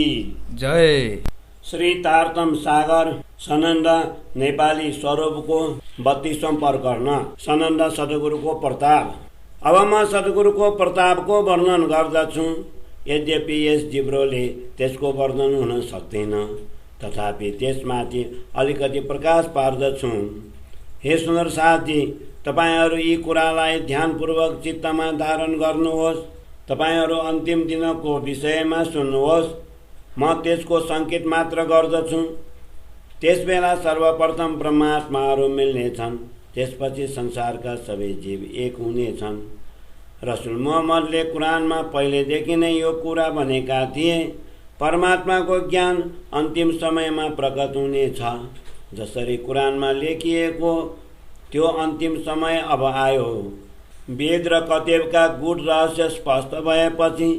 जय।
श्री तारतम सागर सनन्द नेपाली स्वरूपको 32औं प्रकरण सनन्द सद्गुरुको प्रताप। अब म सद्गुरुको प्रतापको वर्णन गर्दछु। यद्यपि यस जिब्रोले त्यसको वर्णन हुन सक्दैन, तथापि त्यसमाथि अलिकति प्रकाश पार्दछु। हे सुन्दर साथी, तपाईहरू यी कुरालाई ध्यानपूर्वक चित्तमा धारण गर्नुहोस्। तपाईहरू अन्तिम दिनको विषयमा सुन्नुहोस्। म त्यसको सङ्केत मात्र गर्दछु। त्यसबेला सर्वप्रथम ब्रह्मात्माहरू मिल्नेछन्, त्यसपछि संसारका सबै जीव एक हुनेछन्। रसुल मुहम्मदले कुरानमा पहिलेदेखि नै यो कुरा भनेका थिए, परमात्माको ज्ञान अन्तिम समयमा प्रकट हुनेछ। जसरी कुरानमा लेखिएको त्यो अन्तिम समय अब आयो। वेद र कतेबका गूढ रहस्य स्पष्ट भएपछि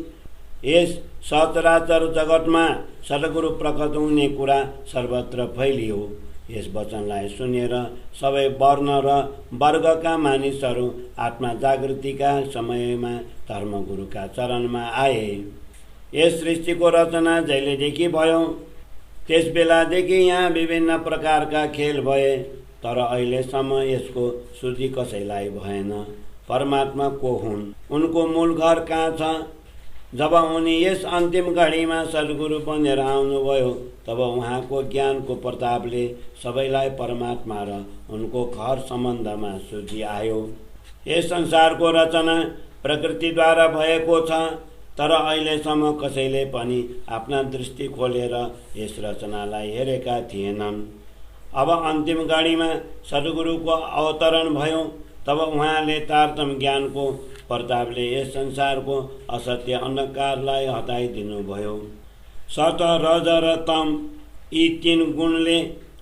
यस सचराचर जगतमा सद्गुरु प्रकट हुने कुरा सर्वत्र फैलियो। यस वचनलाई सुनेर सबै वर्ण र वर्गका मानिसहरू आत्मा जागृतिका समयमा धर्मगुरुका चरणमा आए। यस सृष्टिको रचना जहिलेदेखि भयो त्यस बेलादेखि यहाँ विभिन्न प्रकारका खेल भए, तर अहिलेसम्म यसको शुद्धि कसैलाई भएन। परमात्मा को हुन्, उनको मूल घर कहाँ छ? जब उनी यस अन्तिम घडीमा सद्गुरु बनेर आउनुभयो तब उहाँको ज्ञानको प्रतापले सबैलाई परमात्मा र उनको घर सम्बन्धमा शुद्धि आयो। यस संसारको रचना प्रकृतिद्वारा भएको छ, तर अहिलेसम्म कसैले पनि आफ्ना दृष्टि खोलेर यस रचनालाई हेरेका थिएनन्। अब अन्तिम घडीमा सद्गुरुको अवतरण भयो, तब उहाँले तारतम ज्ञानको प्रतापले यस संसारको असत्य अन्धकारलाई हटाइदिनु भयो। सत, रज र तम यी 3 गुणले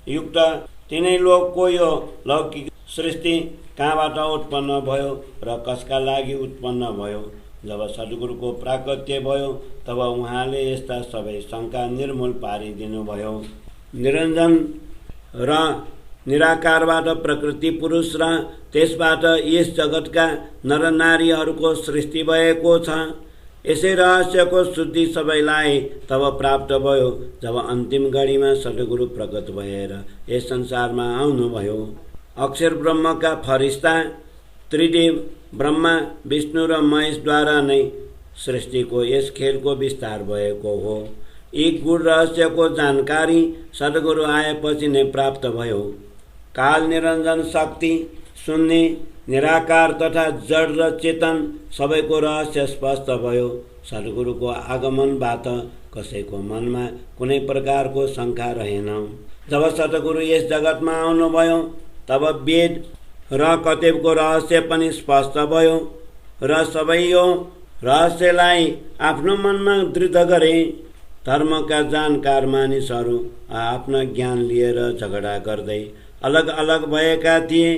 युक्त तिनै लोकको यो लौकिक सृष्टि कहाँबाट उत्पन्न भयो र कसका लागि उत्पन्न भयो? जब सद्गुरुको प्राकट्य भयो तब उहाँले यस्ता सबै शङ्का निर्मूल पारिदिनु भयो। निरञ्जन र निराकारबाट प्रकृति पुरुष र त्यसबाट यस जगतका नरनारीहरूको सृष्टि भएको छ। यसै रहस्यको शुद्धि सबैलाई तब प्राप्त भयो जब अन्तिम घडीमा सद्गुरु प्रकट भएर यस संसारमा आउनुभयो। अक्षर ब्रह्मका फरिस्ता त्रिदेव ब्रह्मा, विष्णु र महेशद्वारा नै सृष्टिको यस खेलको विस्तार भएको हो। यी गूढ रहस्यको जानकारी सद्गुरु आएपछि नै प्राप्त भयो। काल निरञ्जन शक्ति, शून्य, निराकार तथा जड र चेतन सबैको रहस्य स्पष्ट भयो। सद्गुरुको आगमनबाट कसैको मनमा कुनै प्रकारको शङ्का रहेन। जब सद्गुरु यस जगतमा आउनुभयो तब वेद र कतेबको रहस्य पनि स्पष्ट भयो र सबै यो रहस्यलाई आफ्नो मनमा दृढ गरे। धर्मका जानकार मानिसहरू आफ्नो ज्ञान लिएर झगडा गर्दै अलग अलग भएका थिए।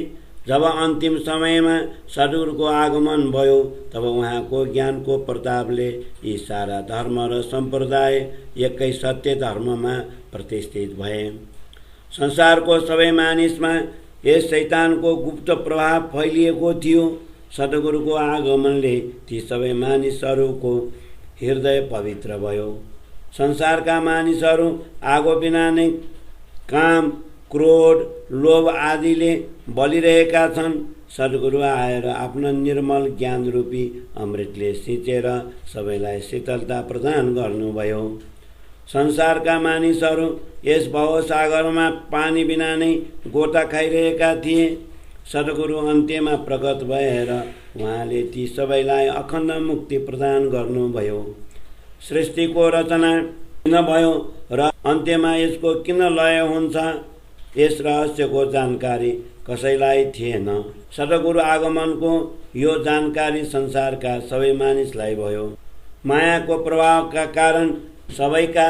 जब अन्तिम समयमा सद्गुरुको आगमन भयो तब उहाँको ज्ञानको प्रतापले यी सारा धर्म र सम्प्रदाय एकै सत्य धर्ममा प्रतिष्ठित भए। संसारको सबै मानिसमा यस शैतानको गुप्त प्रभाव फैलिएको थियो। सद्गुरुको आगमनले ती सबै मानिसहरूको हृदय पवित्र भयो। संसारका मानिसहरू आगो बिना नै काम, क्रोध, लोभ आदिले बलिरहेका छन्। सद्गुरु आएर आफ्नो निर्मल ज्ञान रूपी अमृतले सिंचेर सबैलाई शीतलता प्रदान गर्नुभयो। संसारका मानिसहरू यस भवसागरमा पानी बिना नै गोता खाइरहेका थिए। सद्गुरु अन्त्यमा प्रकट भएर उहाँले ती सबैलाई अखण्ड मुक्ति प्रदान गर्नुभयो। सृष्टिको रचना किन भयो र अन्त्यमा यसको किन लय हुन्छ, यस रहस्यको जानकारी कसैलाई थिएन। सद्गुरु आगमनको यो जानकारी संसारका सबै मानिसलाई भयो। मायाको प्रभावका कारण सबैका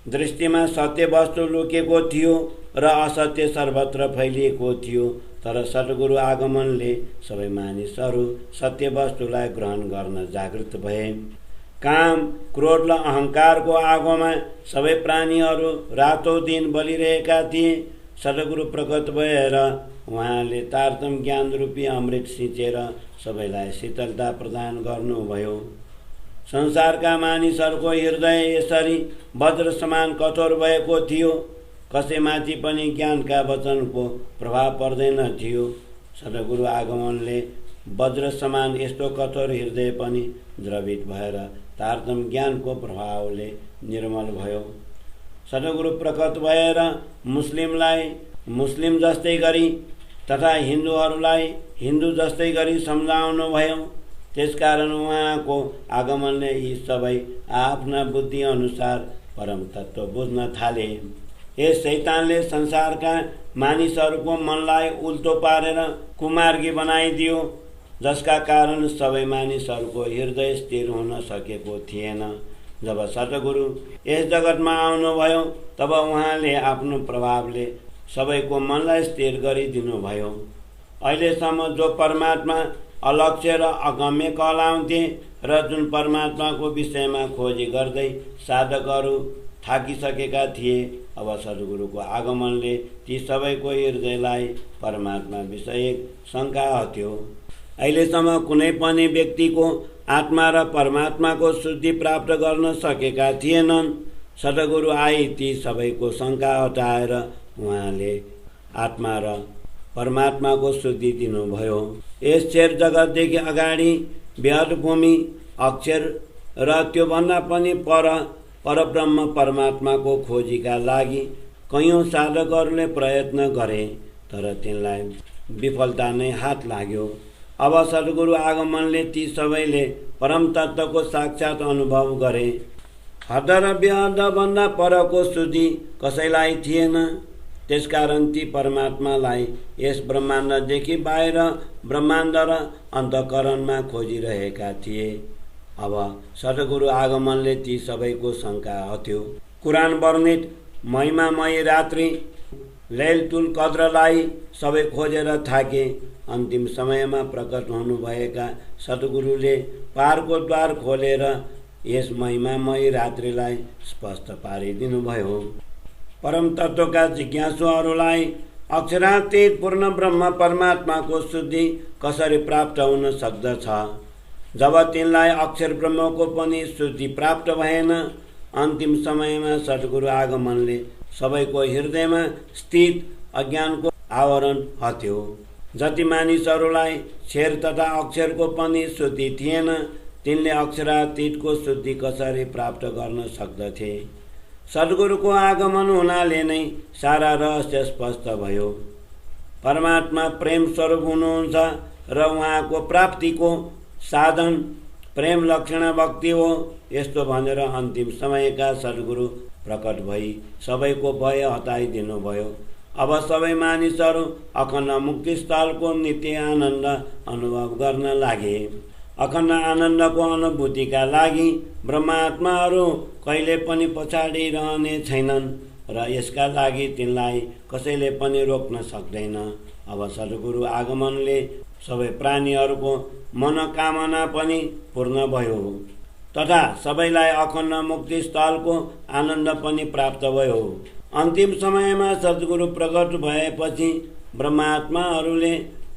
दृष्टिमा सत्य वस्तु लुकेको थियो र असत्य सर्वत्र फैलिएको थियो। तर सद्गुरु आगमनले सबै मानिसहरू सत्य वस्तुलाई ग्रहण गर्न जागृत भए। काम, क्रोध र अहङ्कारको आगोमा सबै प्राणीहरू रातौँ दिन बलिरहेका थिए। सद्गुरु प्रकट भएर उहाँले तारतम ज्ञान रूपी अमृत सिंचेर सबैलाई शीतलता प्रदान गर्नुभयो। संसारका मानिसहरूको हृदय यसरी वज्र समान कठोर भएको थियो। कसैमाथि पनि ज्ञानका वचनको प्रभाव पर्दैन थियो। सद्गुरु आगमनले वज्र समान यस्तो कठोर हृदय पनि द्रवित भएर तारतम ज्ञानको प्रभावले निर्मल भयो। सद्गुरु प्रकट भएर मुस्लिमलाई मुस्लिम जस्तै गरी तथा हिन्दूहरूलाई हिन्दू जस्तै गरी सम्झाउनुभयो। त्यसकारण उहाँको आगमनले यी सबै आफ्ना बुद्धि अनुसार परम तत्त्व बुझ्न थाले। यस शैतानले संसारका मानिसहरूको मनलाई उल्टो पारेर कुमार्गी बनाइदियो, जसका कारण सबै मानिसहरूको हृदय स्थिर हुन सकेको थिएन। जब सतगुरु यस जगतमा आउनुभयो तब उहाँले आफ्नो प्रभावले सबैको मनलाई स्थिर गरिदिनुभयो। अहिलेसम्म जो परमात्मा अलक्ष्य र अगम्य कहलाउँथे र जुन परमात्माको विषयमा खोजी गर्दै साधकहरू थाकिसकेका थिए, अब सद्गुरुको आगमनले ती सबैको हृदयलाई परमात्मा विषयक शङ्का हट्यो। अहिलेसम्म कुनै पनि व्यक्तिको आत्मा र परमात्माको शुद्धि प्राप्त गर्न सकेका थिएनन्। सद्गुरु आई ती सबैको शङ्का हटाएर उहाँले आत्मा र परमात्माको शुद्धि दिनुभयो। यस क्षेत्र जगतदेखि अगाडि व्यर्थ भूमि अक्षर र त्योभन्दा पनि परब्रह्म परमात्माको खोजीका लागि कैयौँ साधकहरूले प्रयत्न गरे, तर तिनलाई विफलता नै हात लाग्यो। अब सद्गुरु आगमनले ती सबैले परम तत्त्वको साक्षात अनुभव गरे। हद र व्यहदभन्दा परको शुद्धि कसैलाई थिएन। त्यसकारण ती परमात्मालाई यस ब्रह्माण्डदेखि बाहिर ब्रह्माण्ड र अन्तःकरणमा खोजिरहेका थिए। अब सद्गुरु आगमनले ती सबैको शङ्का हट्यो। कुरान वर्णित महिमामयी रात्रि लैलतुल कद्रलाई सबै खोजेर थाके। अन्तिम समयमा प्रकट हुनुभएका सद्गुरुले पारको द्वार खोलेर यस महिमामयी रात्रिलाई स्पष्ट पारिदिनुभयो। परम तत्त्वका जिज्ञासुहरूलाई अक्षरातीत पूर्ण ब्रह्म परमात्माको शुद्धि कसरी प्राप्त हुन सक्दछ? जब तिनलाई अक्षर ब्रह्मको पनि शुद्धि प्राप्त भएन। अन्तिम समयमा सद्गुरु आगमनले सबैको हृदयमा स्थित अज्ञानको आवरण हट्यो। जति मानिसहरूलाई क्षर तथा अक्षरको पनि शुद्धि थिएन, तिनले अक्षरातीतको शुद्धि कसरी प्राप्त गर्न सक्दथे? सद्गुरुको आगमन हुनाले नै सारा रहस्य स्पष्ट भयो। परमात्मा प्रेम स्वरूप हुनुहुन्छ र उहाँको प्राप्तिको साधन प्रेम लक्षण भक्ति हो। यस्तो भनेर अन्तिम समयका सद्गुरु प्रकट भई सबैको भय हटाइदिनु भयो। अब सबै मानिसहरू अखण्ड मुक्ति स्थलको नित्य आनन्द अनुभव गर्न लागे। अखण्ड आनन्दको अनुभूतिका लागि ब्रह्मात्माहरू कहिले पनि पछाडि रहने छैनन् र यसका लागि तिनलाई कसैले पनि रोक्न सक्दैन। अब सद्गुरु आगमनले सबै प्राणीहरूको मनोकामना पनि पूर्ण भयो तथा सबैलाई अखण्ड मुक्ति स्थलको आनन्द पनि प्राप्त भयो। अन्तिम समयमा सद्गुरु प्रकट भएपछि ब्रह्मात्माहरूले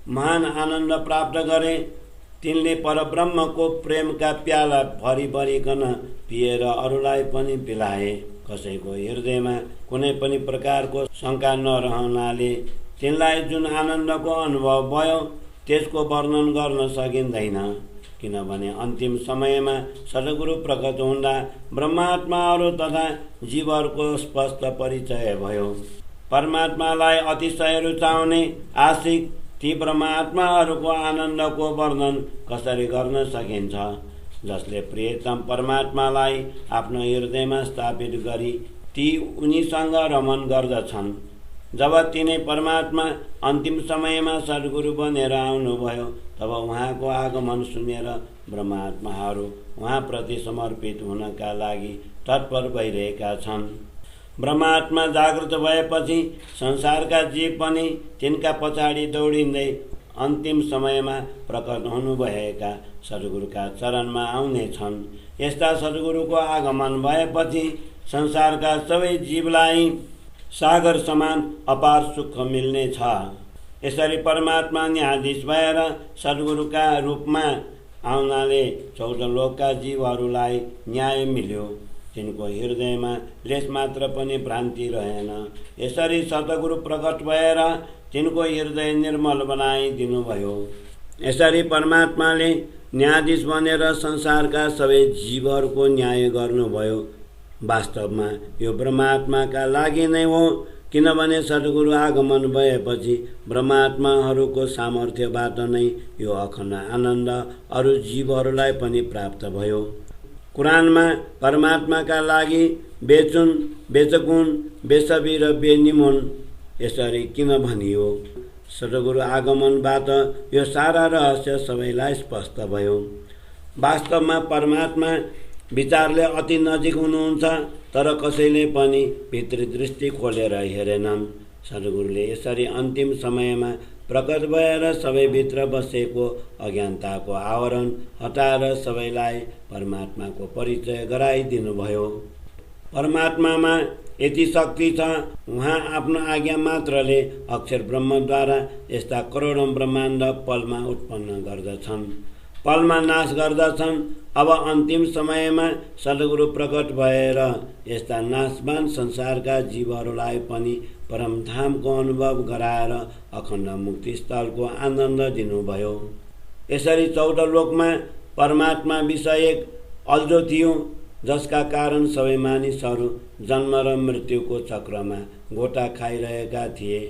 महान आनन्द प्राप्त गरे। तिनले परब्रह्मको प्रेमका प्याला भरिभरिकन पिएर अरूलाई पनि पिलाए। कसैको हृदयमा कुनै पनि प्रकारको शङ्का नरहनाले तिनलाई जुन आनन्दको अनुभव भयो त्यसको वर्णन गर्न सकिँदैन। किनभने अन्तिम समयमा सद्गुरु प्रकट हुँदा ब्रह्मात्माहरू तथा जीवहरूको स्पष्ट परिचय भयो। परमात्मालाई अतिशय रुचाउने आशिक ती ब्रह्मात्माहरूको आनन्दको वर्णन कसरी गर्न सकिन्छ? जसले प्रियतम परमात्मालाई आफ्नो हृदयमा स्थापित गरी ती उनीसँग रमन गर्दछन्। जब तिनै परमात्मा अन्तिम समयमा सद्गुरु बनेर आउनुभयो तब उहाँको आगमन सुनेर ब्रह्मात्माहरू उहाँप्रति समर्पित हुनका लागि तत्पर भइरहेका छन्। ब्रह्मात्मा जागृत भएपछि संसारका जीव पनि तिनका पछाडि दौडिँदै अन्तिम समयमा प्रकट हुनुभएका सद्गुरुका चरणमा आउने छन्। यस्ता सद्गुरुको आगमन भएपछि संसारका सबै जीवलाई सागर समान अपार सुख मिल्ने छ। यसरी परमात्मा न्यायाधीश भएर सद्गुरुका रूपमा आउनाले 14 लोकका जीवहरूलाई न्याय मिल्यो। तिनको हृदयमा लेश मात्र पनि भ्रान्ति रहेन। यसरी सद्गुरु प्रकट भएर तिनको हृदय निर्मल बनाइदिनुभयो। यसरी परमात्माले न्यायाधीश बनेर संसारका सबै जीवहरूको न्याय गर्नुभयो। वास्तवमा यो ब्रह्मात्माका लागि नै हो। किनभने सद्गुरु आगमन भएपछि ब्रह्मात्माहरूको सामर्थ्यबाट नै यो अखण्ड आनन्द अरू जीवहरूलाई पनि प्राप्त भयो। कुरानमा परमात्माका लागि बेचकुन बेसबी र बेनिमुन यसरी किन भनियो? सद्गुरु आगमनबाट यो सारा रहस्य सबैलाई स्पष्ट भयो। वास्तवमा परमात्मा विचारले अति नजिक हुनुहुन्छ, तर कसैले पनि भित्री दृष्टि खोलेर हेरेनन्। सद्गुरुले यसरी अन्तिम समयमा प्रकट भएर सबैभित्र बसेको अज्ञानताको आवरण हटाएर सबैलाई परमात्माको परिचय गराइदिनुभयो। परमात्मामा यति शक्ति छ, उहाँ आफ्नो आज्ञा मात्रले अक्षर ब्रह्मद्वारा यस्ता करोडौं ब्रह्माण्ड पलमा उत्पन्न गर्दछन्, पलमा नाश गर्दछन्। अब अन्तिम समयमा सद्गुरु प्रकट भएर यस्ता नाशवान संसारका जीवहरूलाई पनि परमधामको अनुभव गराएर अखण्ड मुक्ति स्थलको आनन्द दिनुभयो। यसरी 14 लोकमा परमात्मा विषयक अल्झो थियो, जसका कारण सबै मानिसहरू जन्म र मृत्युको चक्रमा गोटा खाइरहेका थिए।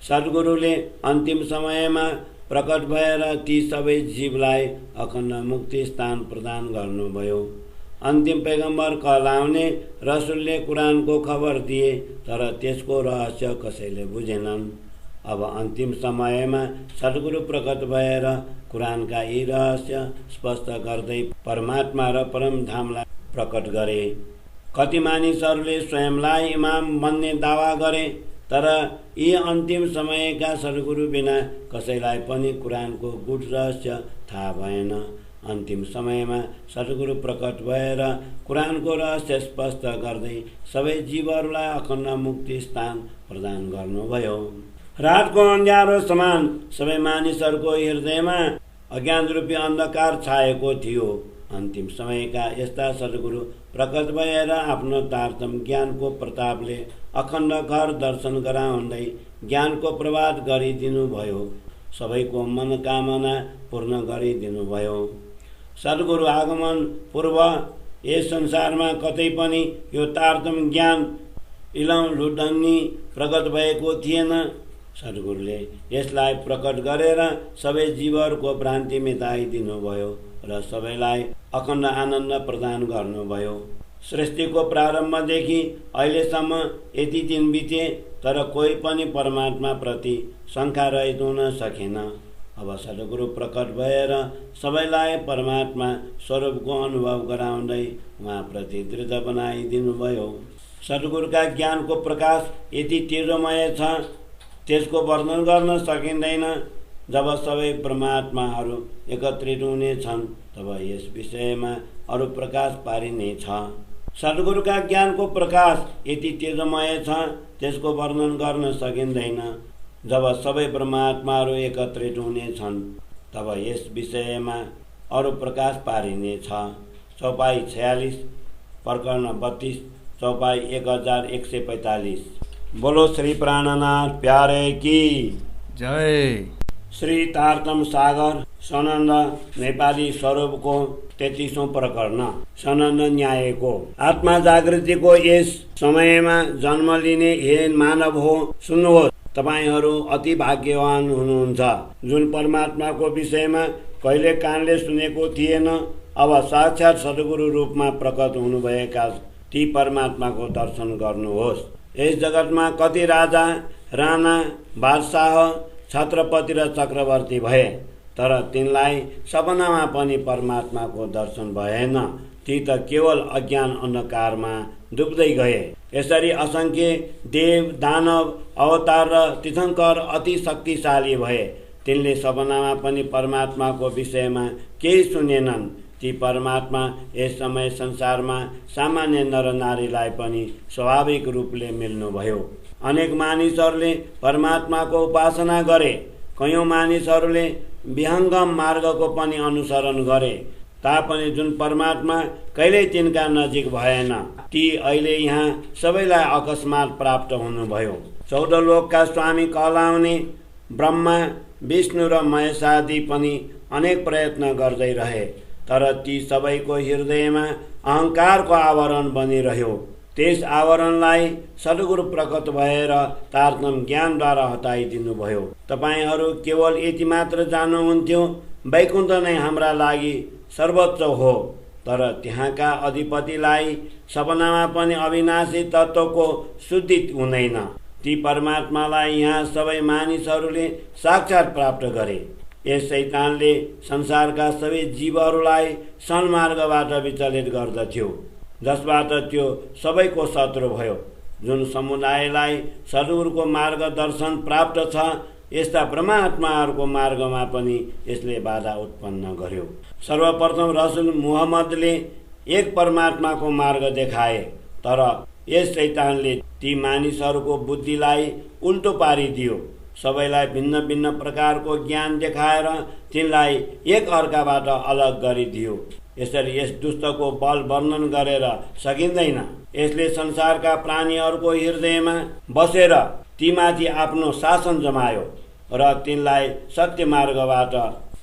सद्गुरुले अन्तिम समयमा प्रकट भएर ती सबै जीवलाई अखण्ड मुक्ति स्थान प्रदान गर्नुभयो। अन्तिम पैगम्बर कहलाउने रसुलले कुरानको खबर दिए, तर त्यसको रहस्य कसैले बुझेनन्। अब अन्तिम समयमा सद्गुरु प्रकट भएर कुरानका यी रहस्य स्पष्ट गर्दै परमात्मा र परमधामलाई प्रकट गरे। कति मानिसहरूले स्वयंलाई इमाम बन्ने दावा गरे, तर यी अन्तिम समयका सद्गुरु बिना कसैलाई पनि कुरानको गुड रहस्य थाहा भएन। अन्तिम समयमा सद्गुरु प्रकट भएर कुरानको रहस्य स्पष्ट गर्दै सबै जीवहरूलाई अखण्ड मुक्ति स्थान प्रदान गर्नुभयो। रातको अँध्यारो समान सबै मानिसहरूको हृदयमा अज्ञान रूपी अन्धकार छाएको थियो। अन्तिम समयका यस्ता सद्गुरु प्रकट भएर आफ्नो तारतम ज्ञानको प्रतापले अखण्ड घर दर्शन गराउँदै ज्ञानको प्रवाद गरिदिनुभयो, सबैको मनोकामना पूर्ण गरिदिनुभयो। सद्गुरु आगमन पूर्व यस संसारमा कतै पनि यो तारतम ज्ञान इलम लुडन्नी प्रकट भएको थिएन। सद्गुरुले यसलाई प्रकट गरेर सबै जीवहरूको भ्रान्ति मेटाइदिनुभयो र सबैलाई अखण्ड आनन्द प्रदान गर्नुभयो। सृष्टिको प्रारम्भदेखि अहिलेसम्म यति दिन बिते, तर कोही पनि परमात्मा प्रति शङ्का रहित हुन सकेन। अब सद्गुरु प्रकट भएर सबैलाई परमात्मा स्वरूपको अनुभव गराउँदै उहाँप्रति दृढ बनाइदिनुभयो। सद्गुरुका ज्ञानको प्रकाश यति तेजोमय छ, त्यसको वर्णन गर्न सकिँदैन। जब सबै परमात्माहरू एकत्रित हुनेछन्, तब यस विषयमा अरू प्रकाश पारिनेछ। सद्गुरुका ज्ञानको प्रकाश यति तेजोमय छ, त्यसको वर्णन गर्न सकिँदैन। जब सबै परमात्माहरू एकत्रित हुनेछन्, तब यस विषयमा अरू प्रकाश पारिनेछ। चौपाई 46 प्रकरण 32 चौपाई 1145। बोलो श्री प्राणनाथ प्यारे की
जय।
श्री तारतम सागर सनन्द नेपाली स्वरूपको 33औं प्रकरण सनन्द न्यायको। आत्मा जागृतिको यस समयमा जन्म लिने हे मानव हो, सुन्नुहोस्, तपाईहरू अति भाग्यवान हुनुहुन्छ। जुन परमात्माको विषयमा कहिले कानले सुनेको थिएन, अब साक्षात् सद्गुरु रूपमा प्रकट हुनुभएका ती परमात्माको दर्शन गर्नुहोस्। यस जगतमा कति राजा, राणा, बादशाह, छत्रपति र चक्रवर्ती भए, तर तिनलाई सपनामा पनि परमात्माको दर्शन भएन। ती त केवल अज्ञान अन्धकारमा डुब्दै गए। यसरी असंख्य देव, दानव, अवतार र तीर्थंकर अति शक्तिशाली भए, तिनले सपनामा पनि परमात्माको विषयमा केही सुनेनन्। ती परमात्मा यस समय संसारमा सामान्य नर नारीलाई पनि स्वाभाविक रूपले मिल्नुभयो। अनेक मानिसहरूले परमात्माको उपासना गरे, कयौं मानिसहरूले विहङ्गम मार्गको पनि अनुसरण गरे, तापनि जुन परमात्मा कहिल्यै तिनका नजिक भएन, ती अहिले यहाँ सबैलाई अकस्मात प्राप्त हुनुभयो। 14 लोकका स्वामी कहलाउने ब्रह्मा, विष्णु र महेशादि पनि अनेक प्रयत्न गर्दै रहे, तर ती सबैको हृदयमा अहङ्कारको आवरण बनिरह्यो। त्यस आवरणलाई सद्गुरु प्रकट भएर तारतम्य ज्ञानद्वारा हटाइदिनु भयो। तपाईहरू केवल यति मात्र जान्नुहुन्थ्यो, वैकुण्ठ नै हाम्रा लागि सर्वोच्च हो। तर त्यहाँका अधिपतिलाई सपनामा पनि अविनाशी तत्त्वको शुद्धि हुँदैन। ती परमात्मालाई यहाँ सबै मानिसहरूले साक्षात प्राप्त गरे। यस शैतानले संसारका सबै जीवहरूलाई सन्मार्गबाट विचलित गर्दथ्यो, जसबाट त्यो सबैको शत्रु भयो। जुन समुदायलाई सद्गुरुको मार्गदर्शन प्राप्त छ, यस्ता ब्रह्मात्माहरूको मार्गमा पनि यसले बाधा उत्पन्न गर्यो। सर्वप्रथम रसुल मुहम्मदले एक परमात्माको मार्ग देखाए, तर यस शैतानले ती मानिसहरूको बुद्धिलाई उल्टो पारिदियो। सबैलाई भिन्न भिन्न प्रकारको ज्ञान देखाएर तिनलाई एक अर्काबाट अलग गरिदियो। यसरी यस दुष्टको बल वर्णन गरेर सकिँदैन। यसले संसारका प्राणीहरूको हृदयमा बसेर तीमाथि आफ्नो शासन जमायो र तिनलाई सत्य मार्गबाट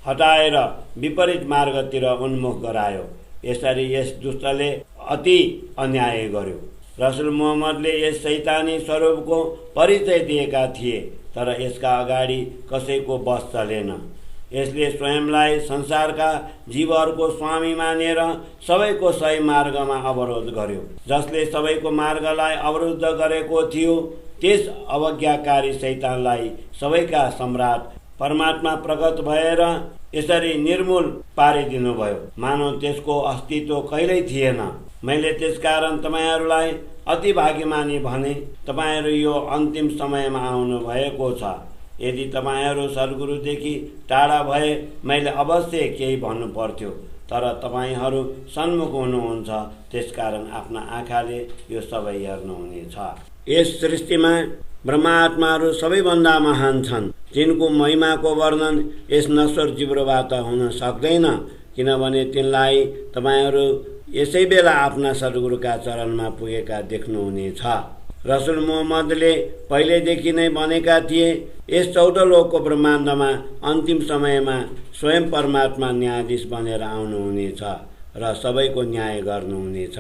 हटाएर विपरीत मार्गतिर उन्मुख गरायो। यसरी यस दुष्टले अति अन्याय गर्यो। रसुल मुहम्मदले यस शैतानी स्वरूपको परिचय दिएका थिए, तर यसका अगाडि कसैको बस चलेन। यसले स्वयंलाई संसारका जीवहरूको स्वामी मानेर सबैको सही मार्गमा अवरोध गर्यो। जसले सबैको मार्गलाई अवरुद्ध गरेको थियो, त्यस अवज्ञाकारी शैतानलाई सबैका सम्राट परमात्मा प्रकट भएर यसरी निर्मूल पारिदिनु भयो, मानव त्यसको अस्तित्व कहिल्यै थिएन। मैले त्यसकारण तपाईहरूलाई अति भाग्यमानी भने। तपाईहरू यो अन्तिम समयमा आउनु भएको छ। यदि तपाईहरू सद्गुरुदेखि टाढा भए मैले अवश्य केही भन्नु पर्थ्यो, तर तपाईहरू सन्मुख हुनुहुन्छ, त्यसकारण आफ्ना आँखाले यो सबै हेर्नुहुनेछ। यस सृष्टिमा ब्रह्मात्माहरू सबैभन्दा महान छन्, जिनको महिमाको वर्णन यस नश्वर जिब्रोबाट हुन सक्दैन, किनभने तिनलाई तपाईहरू यसै बेला आफ्ना सद्गुरुका चरणमा पुगेका देख्नुहुनेछ। रसुल मुहम्मदले पहिलेदेखि नै भनेका थिए, यस 14 लोकको ब्रह्माण्डमा अन्तिम समयमा स्वयं परमात्मा न्यायाधीश बनेर आउनुहुनेछ र सबैको न्याय गर्नुहुनेछ।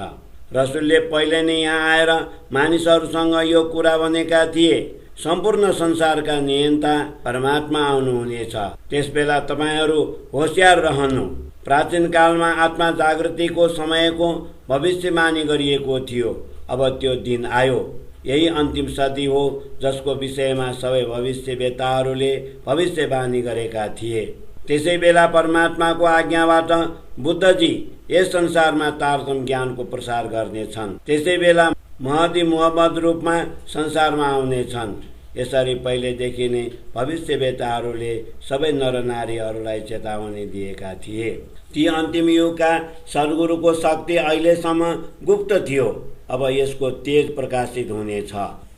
रसुलले पहिले नै यहाँ आएर मानिसहरूसँग यो कुरा भनेका थिए, सम्पूर्ण संसारका नियन्ता परमात्मा आउनुहुनेछ। त्यसबेला तपाईहरू होशियार रहनु। प्राचीन कालमा आत्मा जागृतिको समयको भविष्यवाणी गरिएको थियो। अब त्यो दिन आयो। यही अन्तिम सदी हो, जसको विषयमा सबै भविष्यवेताहरूले भविष्यवाणी गरेका थिए। त्यसै बेला परमात्माको आज्ञाबाट बुद्धजी यस संसारमा तारतम्य ज्ञानको प्रसार गर्नेछन्। त्यसै बेला महदी मुहम्मद रूपमा संसारमा आउनेछन्। यसरी पहिलेदेखि नै भविष्यवेताहरूले सबै नरनारीहरूलाई चेतावनी दिएका थिए। ती अन्तिम युगका सद्गुरुको शक्ति अहिलेसम्म गुप्त थियो, अब यसको तेज प्रकाशित हुनेछ।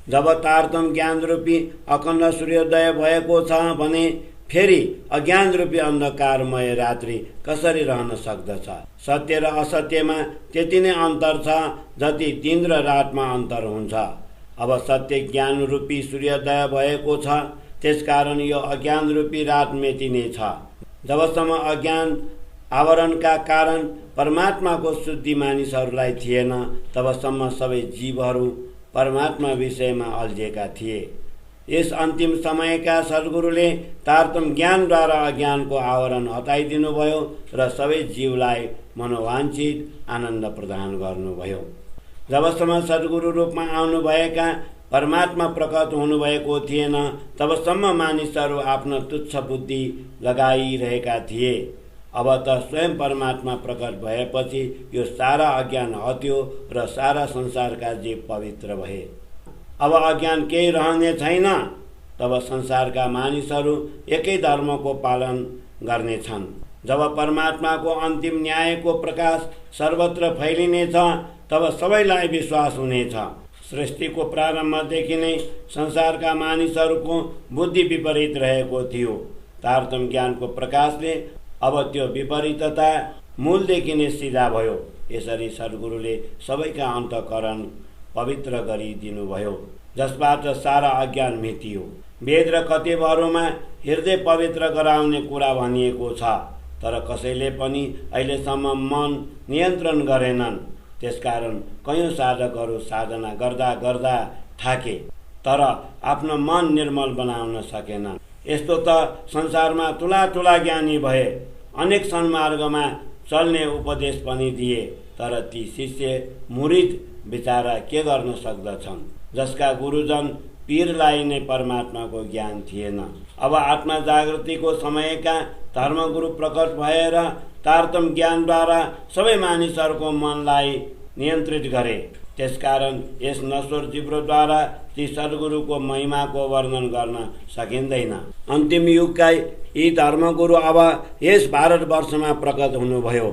जब तारतम्य ज्ञान रूपी अखण्ड सूर्योदय भएको छ भने फेरि अज्ञान रूपी अन्धकारमय रात्रि कसरी रहन सक्दछ? सत्य र असत्यमा त्यति नै अन्तर छ जति दिन र रातमा अन्तर हुन्छ। अब सत्य ज्ञान रूपी सूर्योदय भएको छ, त्यसकारण यो अज्ञान रूपी रात मेटिनेछ। जबसम्म अज्ञान आवरणका कारण परमात्माको शुद्धि मानिसहरूलाई थिएन, तबसम्म सबै जीवहरू परमात्मा विषयमा अल्झिएका थिए। यस अन्तिम समयका सद्गुरुले तारतम्य ज्ञानद्वारा अज्ञानको आवरण हटाइदिनु भयो र सबै जीवलाई मनोवाञ्छित आनन्द प्रदान गर्नुभयो। जबसम्म सद्गुरु रूपमा आउनुभएका परमात्मा प्रकट हुनुभएको थिएन, तबसम्म मानिसहरू आफ्नो तुच्छ बुद्धि लगाइरहेका थिए। अब त स्वयं परमात्मा प्रकट भएपछि यो सारा अज्ञान हट्यो र सारा संसारका जीव पवित्र भए। अब अज्ञान केही रहने छैन। तब संसारका मानिसहरू एकै धर्मको पालन गर्नेछन्। जब परमात्माको अन्तिम न्यायको प्रकाश सर्वत्र फैलिनेछ, तब सबैलाई विश्वास हुनेछ। सृष्टिको प्रारम्भदेखि नै संसारका मानिसहरूको बुद्धि विपरीत रहेको थियो। तारतम्य ज्ञानको प्रकाशले अब त्यो विपरीतता मूलदेखि नै सिधा भयो। यसरी सद्गुरुले सबैका अन्तःकरण पवित्र गरिदिनुभयो, जसबाट सारा अज्ञान मेटियो। वेद र कतिपयहरूमा हृदय पवित्र गराउने कुरा भनिएको छ, तर कसैले पनि अहिलेसम्म मन नियन्त्रण गरेनन्। त्यसकारण कयौँ साधकहरू साधना गर्दा गर्दा थाके तर आफ्नो मन निर्मल बनाउन सकेन। यस्तो त संसारमा ठुला ठुला ज्ञानी भए, अनेक सन्मार्गमा चल्ने उपदेश पनि दिए, तर ती शिष्य मुरिद बिचारा के गर्न सक्दछन् जसका गुरुजन पीरलाई नै परमात्माको ज्ञान थिएन। अब आत्मा जागृतिको समयका धर्मगुरु प्रकट भएर तारतम ज्ञानद्वारा सबै मानिसहरूको मनलाई नियन्त्रित गरे। त्यसकारण यस नश्वर जिब्रोद्वारा ती सद्गुरुको महिमाको वर्णन गर्न सकिँदैन। अन्तिम युगका यी धर्मगुरु अब यस भारतवर्षमा प्रकट हुनुभयो।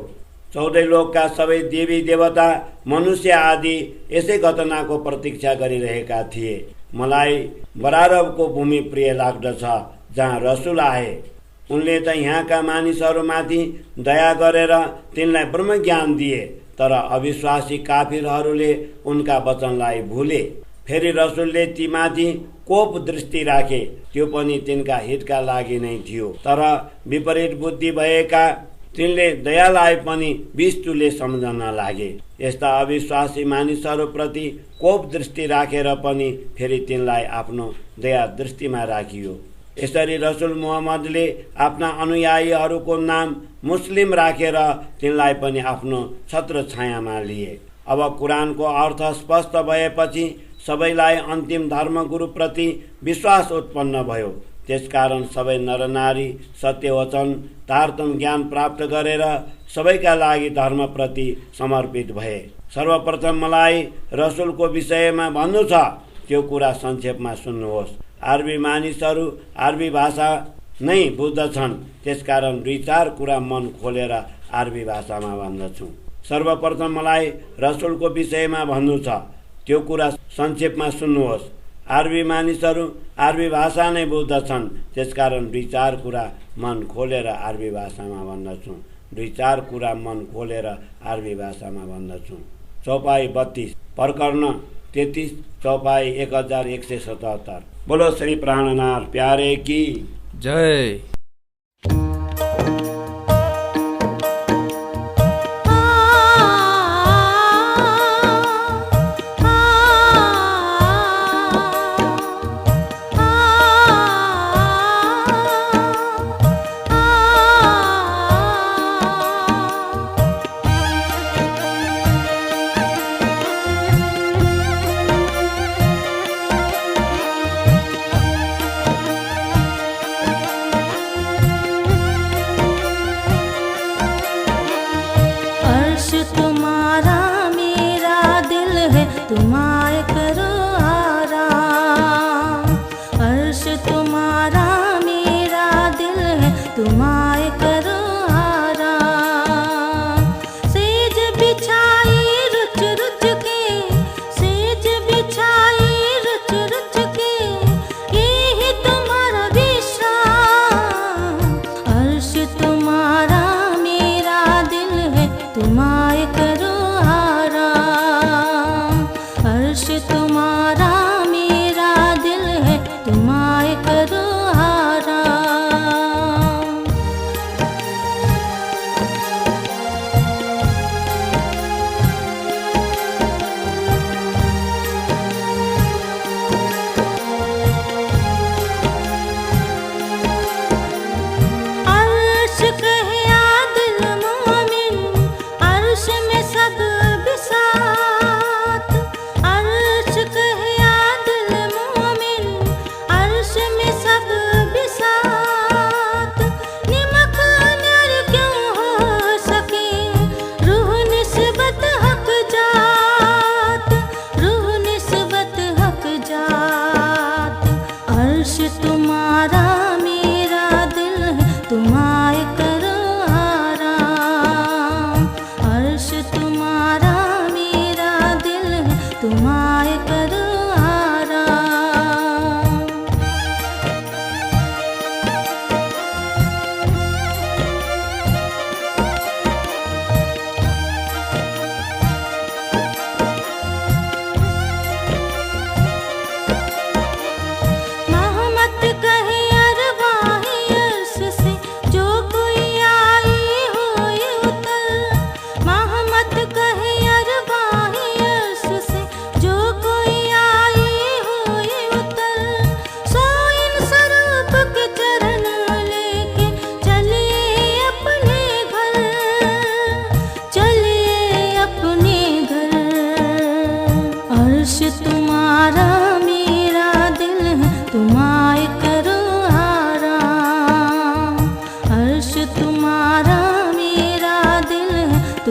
14 लोकका सबै देवी देवता मनुष्य आदि यसै घटनाको प्रतीक्षा गरिरहेका थिए। मलाई बरारबको भूमि प्रिय लाग्दछ जहाँ रसुल आए। उनले त यहाँका मानिसहरूमाथि दया गरेर तिनलाई ब्रह्मज्ञान दिए, तर अविश्वासी काफिरहरूले उनका वचनलाई भुले। फेरि रसुलले तीमाथि कोप दृष्टि राखे, त्यो पनि तिनका हितका लागि नै थियो। तर विपरीत बुद्धि भएका तिनले दयालाई पनि विष्टुले सम्झन लागे। यस्ता अविश्वासी मानिसहरूप्रति कोप दृष्टि राखेर पनि फेरि तिनलाई आफ्नो दया दृष्टिमा राखियो। यसरी रसुल मुहम्मदले आफ्ना अनुयायीहरूको नाम मुस्लिम राखेर तिनलाई पनि आफ्नो छत्र छायामा लिए। अब कुरानको अर्थ स्पष्ट भएपछि सबैलाई अन्तिम धर्मगुरुप्रति विश्वास उत्पन्न भयो। त्यसकारण सबै नरनारी सत्यवचन तारतम ज्ञान प्राप्त गरेर सबैका लागि धर्मप्रति समर्पित भए। सर्वप्रथम मलाई रसुलको विषयमा भन्नु छ, त्यो कुरा संक्षेपमा सुन्नुहोस्। अरबी मानिसहरू अरबी भाषा नै बुझ्दछन्, त्यसकारण 2-4 कुरा मन खोलेर अरबी भाषामा भन्दछु। सर्वप्रथम मलाई रसुलको विषयमा भन्नु छ, त्यो कुरा संक्षेपमा सुन्नुहोस्। अरबी मानिसहरू अरबी भाषा नै बुझ्दछन्, त्यसकारण 2-4 कुरा मन खोलेर अरबी भाषामा भन्दछु। 2-4 कुरा मन खोलेर अरबी भाषामा भन्दछु। चौपाई 32 प्रकरण 33 चौपाई 1177। बोलो श्री प्राणनाथ प्यारे की
जय।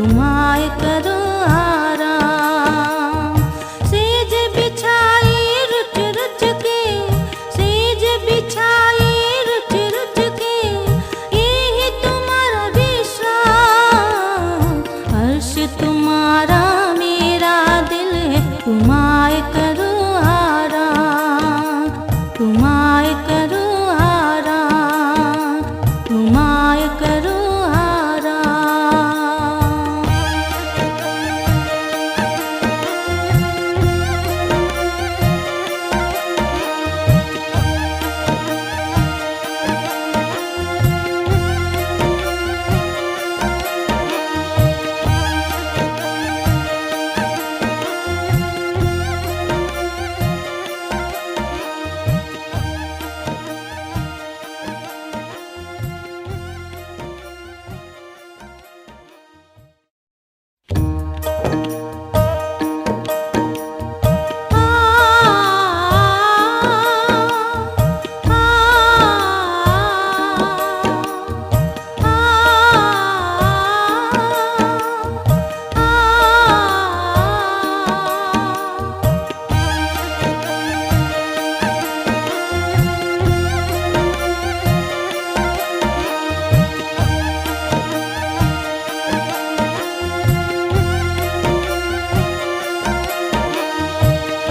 तुम आए करो आराम। सेज बिछाई रुच रुच के, सेज बिछाई रुच रुच के, यही तुम्हारा विश्राम। अर्श तुम्हारा मेरा दिल है, तुम आए करो आराम। तुम आए करो आराम, तुम आए करो आराम।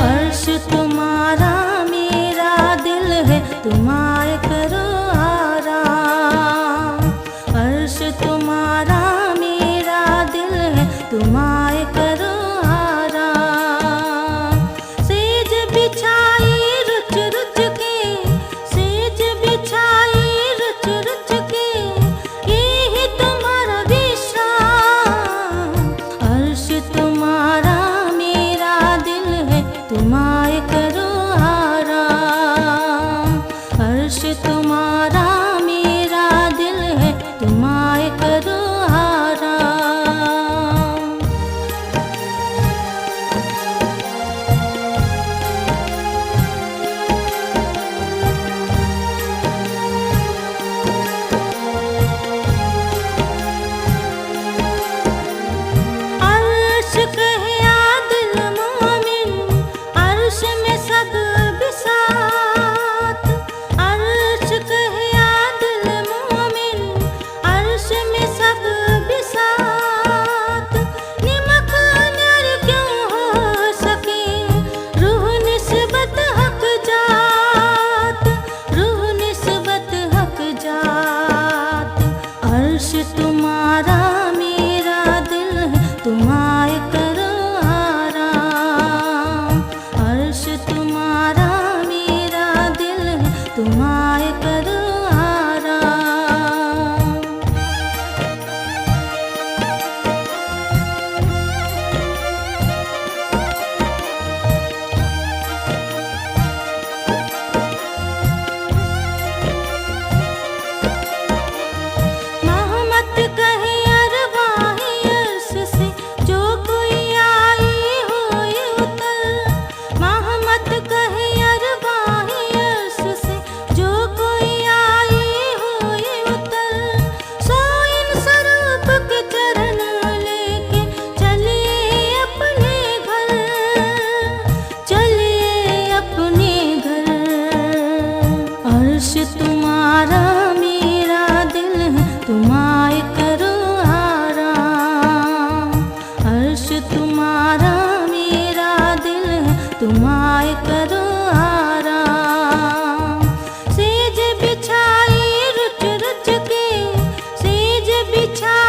अर्श तुम्हारा मेरा दिल है, तुम आए करो आराम। अर्श तुम्हारा मेरा दिल है, तुम आए करो आराम। सेज बिछाई रुच रुच के, सेज बिछाई रुच रुच के, यही तुम्हारा विश्राम। अर्श तुम्हारा मेरा दिल है, तुम आए करो आराम। अर्श तुम्हारा मेरा दिल है, तुम आए करो आराम। अर्श कहे आदिल मोमिन, अर्श में सब बिसात। अर्श कहे आदिल मोमिन, अर्श में सब बिसात। निमक अनर क्यों हो सके, रूह निस्बत हक जात, रूह निस्बत हक जात। अर्श तुम्हारा मेरा दिल है, तुम आए करो आराम। अर्श तुम्हारा मेरा दिल है, तुम आए करो आराम। महमत कहे अरवाही अर्श से, जो कोई आई हो उतर। महमत कहे अरवाही अर्श से, जो कोई आई हो उतर। सो इन स्वरूप के चरण लेके चलिए अपने घर, चलिए अपने घर। अर्श तुम्हारा मेरा दिल है, तुम आए करो आराम। अर्श तुम्हारा मेरा दिल है, तुम आए करो आराम। सेज बिछाई रुच रुच के, सेज बिछाई